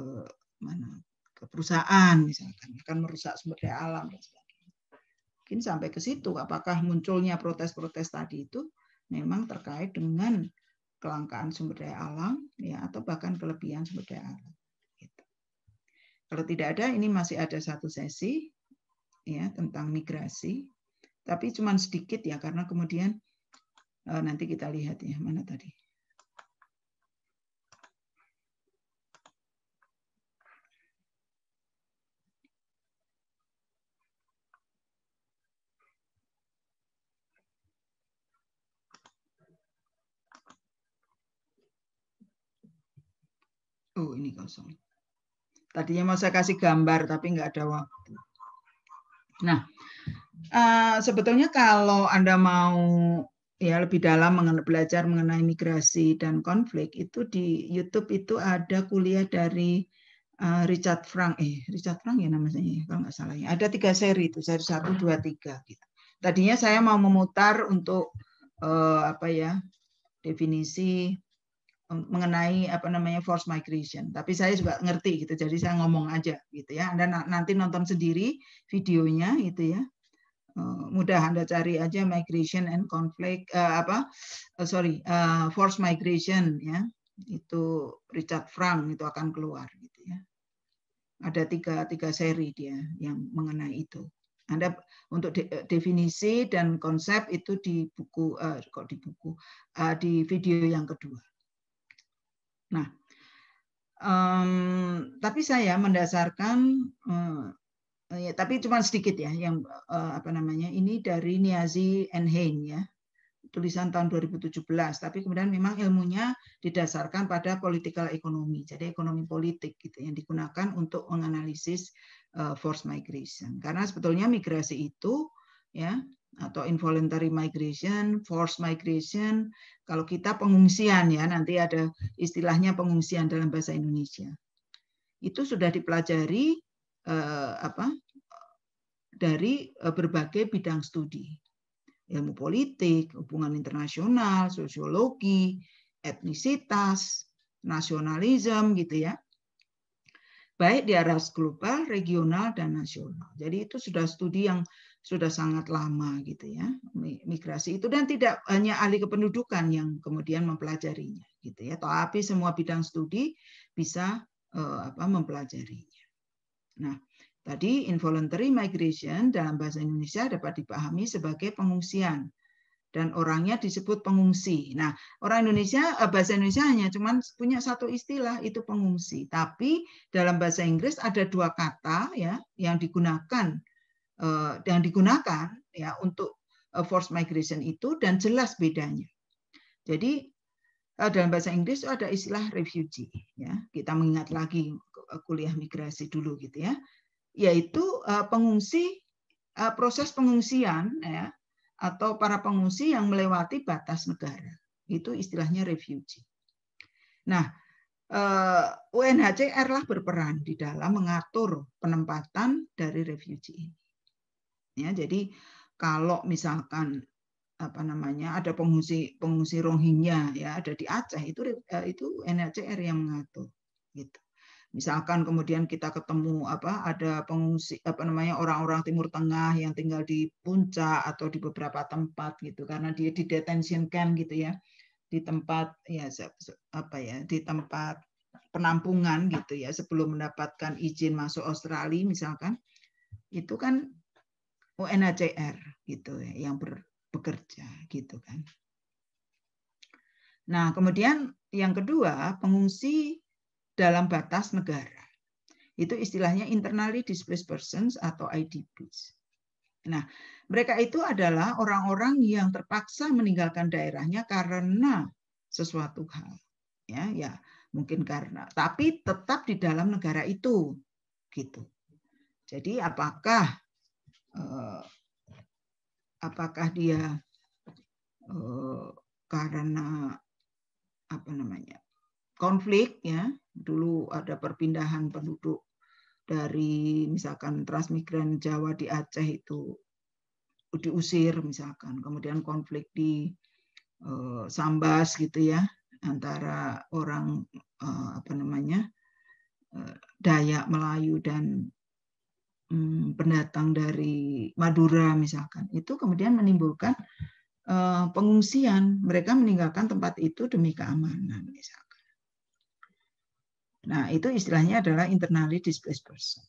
perusahaan misalkan, akan merusak sumber daya alam dan sebagainya. Mungkin sampai ke situ, apakah munculnya protes-protes tadi itu memang terkait dengan kelangkaan sumber daya alam ya, atau bahkan kelebihan sumber daya alam gitu. Kalau tidak ada, ini masih ada satu sesi ya tentang migrasi, tapi cuma sedikit ya, karena kemudian nanti kita lihat ya mana tadi. Oh, ini kosong. Tadinya mau saya kasih gambar, tapi nggak ada waktu. Nah, sebetulnya kalau Anda mau ya lebih dalam belajar mengenai migrasi dan konflik, itu di YouTube itu ada kuliah dari Richard Frank ya namanya kalau nggak salah ya. Ada 3 seri itu, seri 1, 2, 3 gitu. Tadinya saya mau memutar untuk definisi mengenai forced migration, tapi saya juga ngerti gitu, jadi saya ngomong aja gitu ya. Anda nanti nonton sendiri videonya gitu ya, mudah Anda cari aja migration and conflict forced migration ya, itu Richard Frank, itu akan keluar gitu ya. Ada tiga seri dia yang mengenai itu. Anda untuk definisi dan konsep itu di buku di video yang kedua. Nah, tapi saya mendasarkan ya, tapi cuma sedikit ya yang ini dari Niazi and Hein ya, tulisan tahun 2017, tapi kemudian memang ilmunya didasarkan pada political economy, jadi ekonomi politik gitu yang digunakan untuk menganalisis forced migration. Karena sebetulnya migrasi itu ya, atau involuntary migration, forced migration, kalau kita pengungsian ya, nanti ada istilahnya pengungsian dalam bahasa Indonesia. Itu sudah dipelajari dari berbagai bidang studi. Ilmu politik, hubungan internasional, sosiologi, etnisitas, nasionalisme gitu ya. Baik di aras global, regional, dan nasional. Jadi itu sudah studi yang sudah sangat lama gitu ya, migrasi itu, dan tidak hanya ahli kependudukan yang kemudian mempelajarinya gitu ya, tapi semua bidang studi bisa mempelajarinya. Nah, tadi involuntary migration dalam bahasa Indonesia dapat dipahami sebagai pengungsian. Dan orangnya disebut pengungsi. Nah, orang Indonesia, bahasa Indonesia hanya cuma punya satu istilah, itu pengungsi. Tapi dalam bahasa Inggris ada dua kata ya yang digunakan ya untuk forced migration itu, dan jelas bedanya. Jadi dalam bahasa Inggris ada istilah refugee ya. Kita mengingat lagi kuliah migrasi dulu gitu ya. Yaitu pengungsi, proses pengungsian ya, atau para pengungsi yang melewati batas negara. Itu istilahnya refugee. Nah, UNHCR lah berperan di dalam mengatur penempatan dari refugee ini. Ya, jadi kalau misalkan ada pengungsi Rohingya ya, ada di Aceh, itu UNHCR yang mengatur gitu. Misalkan kemudian kita ketemu ada pengungsi orang-orang Timur Tengah yang tinggal di puncak atau di beberapa tempat gitu, karena dia di detention camp gitu ya, di tempat ya di tempat penampungan gitu ya, sebelum mendapatkan izin masuk Australia misalkan, itu kan UNHCR gitu ya yang bekerja gitu kan. Nah, kemudian yang kedua, pengungsi dalam batas negara. Itu istilahnya internally displaced persons atau IDPs. Nah, mereka itu adalah orang-orang yang terpaksa meninggalkan daerahnya karena sesuatu hal. Ya, mungkin karena, tapi tetap di dalam negara itu gitu. Jadi apakah dia karena konflik ya, dulu ada perpindahan penduduk dari misalkan transmigran Jawa di Aceh itu diusir misalkan, kemudian konflik di Sambas gitu ya, antara orang Dayak, Melayu, dan pendatang dari Madura misalkan, itu kemudian menimbulkan pengungsian. Mereka meninggalkan tempat itu demi keamanan misalkan. Nah, itu istilahnya adalah internally displaced person.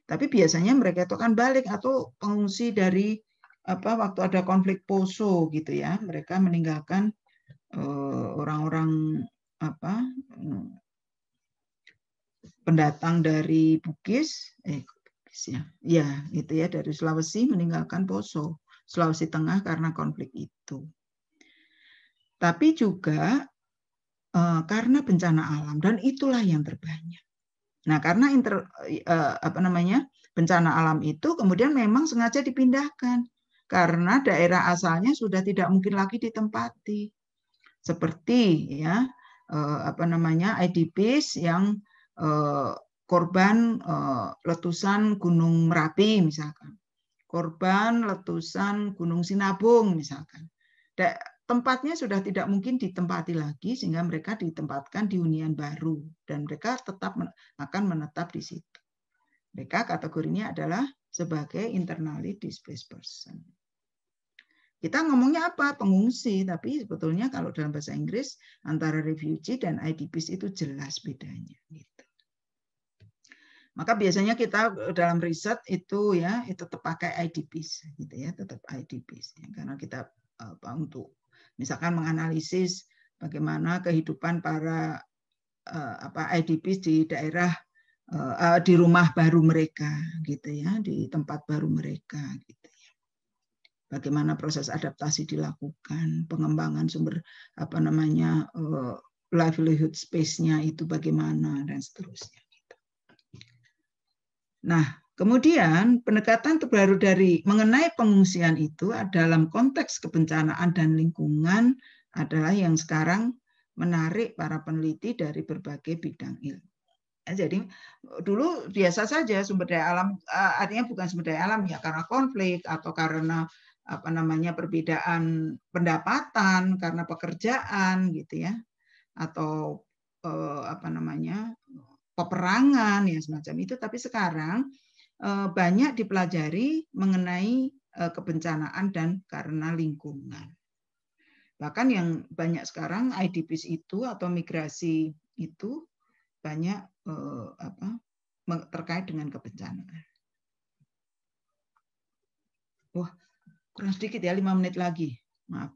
Tapi biasanya mereka itu akan balik, atau pengungsi dari waktu ada konflik Poso gitu ya, mereka meninggalkan orang-orang pendatang dari Bugis ya itu ya, dari Sulawesi meninggalkan Poso, Sulawesi Tengah karena konflik itu. Tapi juga karena bencana alam, dan itulah yang terbanyak. Nah, karena bencana alam itu kemudian memang sengaja dipindahkan karena daerah asalnya sudah tidak mungkin lagi ditempati. Seperti ya IDPs yang korban letusan Gunung Merapi misalkan, korban letusan Gunung Sinabung misalkan. Tempatnya sudah tidak mungkin ditempati lagi, sehingga mereka ditempatkan di hunian baru, dan mereka tetap akan menetap di situ. Mereka kategorinya adalah sebagai internally displaced person. Kita ngomongnya apa? Pengungsi, tapi sebetulnya kalau dalam bahasa Inggris antara refugee dan IDPs itu jelas bedanya. Gitu. Maka biasanya kita dalam riset itu ya itu tetap pakai IDPs gitu ya, tetap IDPs ya, karena kita untuk misalkan menganalisis bagaimana kehidupan para IDPs di daerah di rumah baru mereka gitu ya, di tempat baru mereka gitu ya. Bagaimana proses adaptasi dilakukan, pengembangan sumber livelihood space-nya itu bagaimana dan seterusnya. Nah, kemudian pendekatan terbaru dari mengenai pengungsian itu dalam konteks kebencanaan dan lingkungan adalah yang sekarang menarik para peneliti dari berbagai bidang ilmu. Jadi dulu biasa saja sumber daya alam, artinya bukan sumber daya alam ya karena konflik atau karena perbedaan pendapatan, karena pekerjaan gitu ya, atau peperangan ya semacam itu. Tapi sekarang banyak dipelajari mengenai kebencanaan dan karena lingkungan. Bahkan yang banyak sekarang IDPs itu atau migrasi itu banyak terkait dengan kebencanaan. Wah, kurang sedikit ya, 5 menit lagi. Maaf.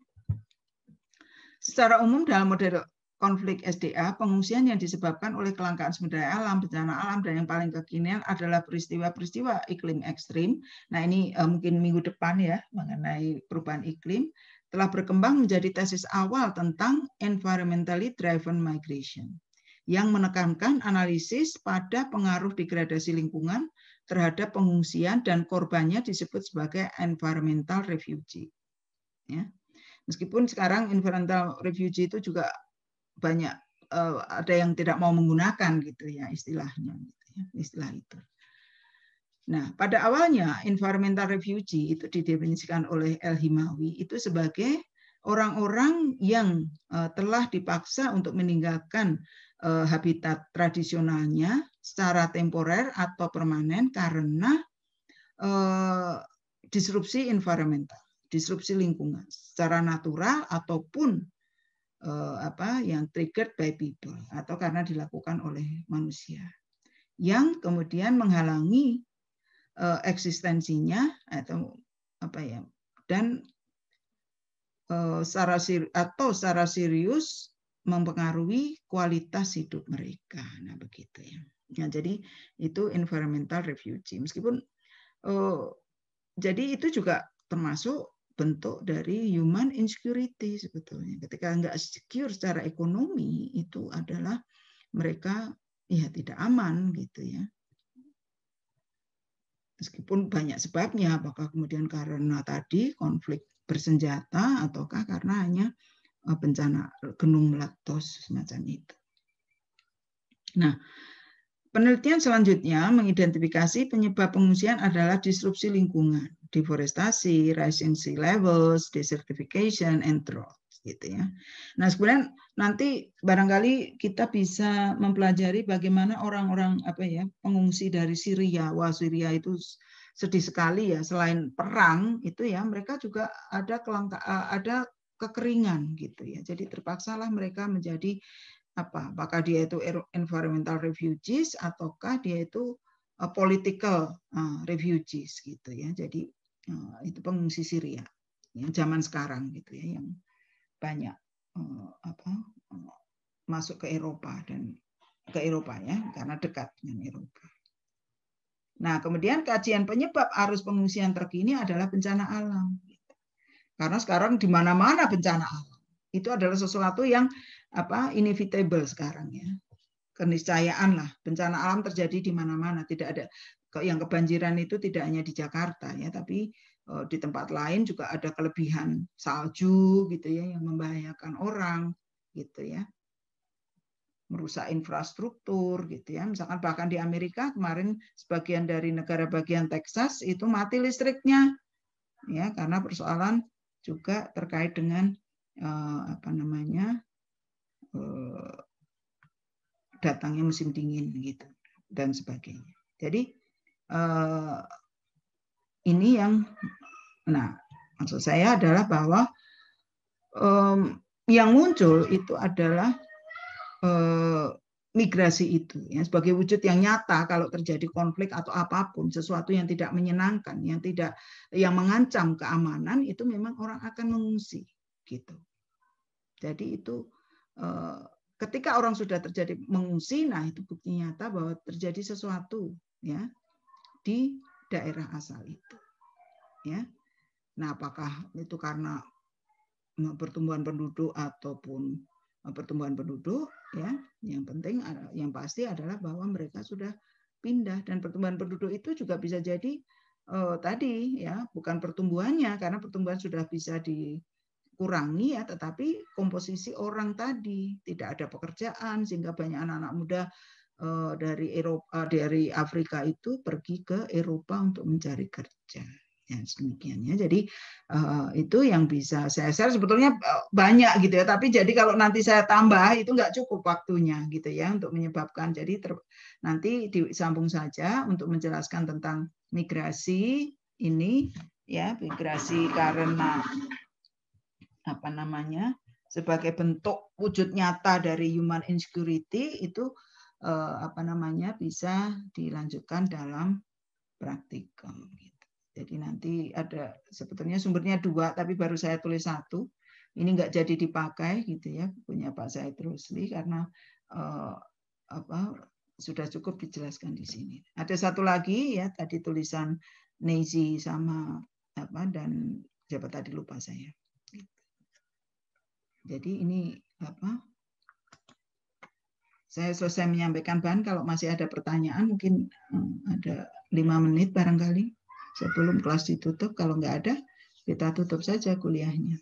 Secara umum dalam model konflik SDA, pengungsian yang disebabkan oleh kelangkaan sumber daya alam, bencana alam, dan yang paling kekinian adalah peristiwa-peristiwa iklim ekstrim. Nah, ini mungkin minggu depan ya, mengenai perubahan iklim, telah berkembang menjadi tesis awal tentang environmentally driven migration, yang menekankan analisis pada pengaruh degradasi lingkungan terhadap pengungsian dan korbannya disebut sebagai environmental refugee. Ya. Meskipun sekarang environmental refugee itu juga banyak ada yang tidak mau menggunakan gitu ya istilahnya, gitu ya, istilah itu. Nah, pada awalnya environmental refugee itu didefinisikan oleh El Himawi itu sebagai orang-orang yang telah dipaksa untuk meninggalkan habitat tradisionalnya secara temporer atau permanen karena disrupsi environmental, disrupsi lingkungan secara natural ataupun yang triggered by people atau karena dilakukan oleh manusia yang kemudian menghalangi eksistensinya atau dan secara serius mempengaruhi kualitas hidup mereka. Nah, begitu ya. Nah, jadi itu environmental refugee. Meskipun jadi itu juga termasuk bentuk dari human insecurity sebetulnya. Ketika nggak secure secara ekonomi, itu adalah mereka ya tidak aman gitu ya. Meskipun banyak sebabnya, apakah kemudian karena tadi konflik bersenjata ataukah karena hanya bencana gunung meletus semacam itu. Nah, penelitian selanjutnya mengidentifikasi penyebab pengungsian adalah disrupsi lingkungan, deforestasi, rising sea levels, desertification, and drought, gitu ya. Nah, kemudian nanti barangkali kita bisa mempelajari bagaimana orang-orang pengungsi dari Syria. Wah, Syria itu sedih sekali ya. Selain perang itu ya, mereka juga ada kekeringan gitu ya. Jadi terpaksalah mereka menjadi apakah dia itu environmental refugees ataukah dia itu political refugees gitu ya. Jadi itu pengungsi Syria yang zaman sekarang gitu ya, yang banyak masuk ke Eropa ya karena dekat dengan Eropa. Nah, kemudian kajian penyebab arus pengungsian terkini adalah bencana alam. Karena sekarang di mana-mana bencana alam. Itu adalah sesuatu yang inevitable sekarang ya. Keniscayaan lah, bencana alam terjadi di mana-mana, tidak ada yang kebanjiran itu tidak hanya di Jakarta ya, tapi di tempat lain juga ada kelebihan salju gitu ya yang membahayakan orang gitu ya. Merusak infrastruktur gitu ya. Misalkan bahkan di Amerika kemarin sebagian dari negara bagian Texas itu mati listriknya ya karena persoalan juga terkait dengan datangnya musim dingin gitu dan sebagainya. Jadi ini yang maksud saya adalah bahwa yang muncul itu adalah migrasi itu ya sebagai wujud yang nyata kalau terjadi konflik atau apapun, sesuatu yang tidak menyenangkan, yang mengancam keamanan, itu memang orang akan mengungsi gitu. Jadi itu ketika orang sudah terjadi mengungsi, nah itu bukti nyata bahwa terjadi sesuatu ya di daerah asal itu ya. Nah, apakah itu karena pertumbuhan penduduk ataupun pertumbuhan penduduk ya, yang penting yang pasti adalah bahwa mereka sudah pindah, dan pertumbuhan penduduk itu juga bisa jadi tadi ya bukan pertumbuhannya, karena pertumbuhan sudah bisa dikurangi ya, tetapi komposisi orang tadi tidak ada pekerjaan sehingga banyak anak-anak muda dari Afrika itu pergi ke Eropa untuk mencari kerja. Ya, demikian ya. Jadi itu yang bisa saya share, sebetulnya banyak gitu ya, tapi jadi kalau nanti saya tambah itu nggak cukup waktunya gitu ya untuk menyebabkan. Jadi nanti disambung saja untuk menjelaskan tentang migrasi ini ya, migrasi karena apa namanya sebagai bentuk wujud nyata dari human insecurity itu apa namanya bisa dilanjutkan dalam praktikum gitu. Jadi nanti ada sebetulnya sumbernya 2, tapi baru saya tulis 1. Ini nggak jadi dipakai gitu ya, punya Pak Said Rusli karena sudah cukup dijelaskan di sini. Ada satu lagi ya, tadi tulisan Nezi sama dan siapa tadi lupa saya. Jadi ini saya selesai menyampaikan bahan. Kalau masih ada pertanyaan mungkin ada 5 menit barangkali sebelum kelas ditutup. Kalau nggak ada, kita tutup saja kuliahnya.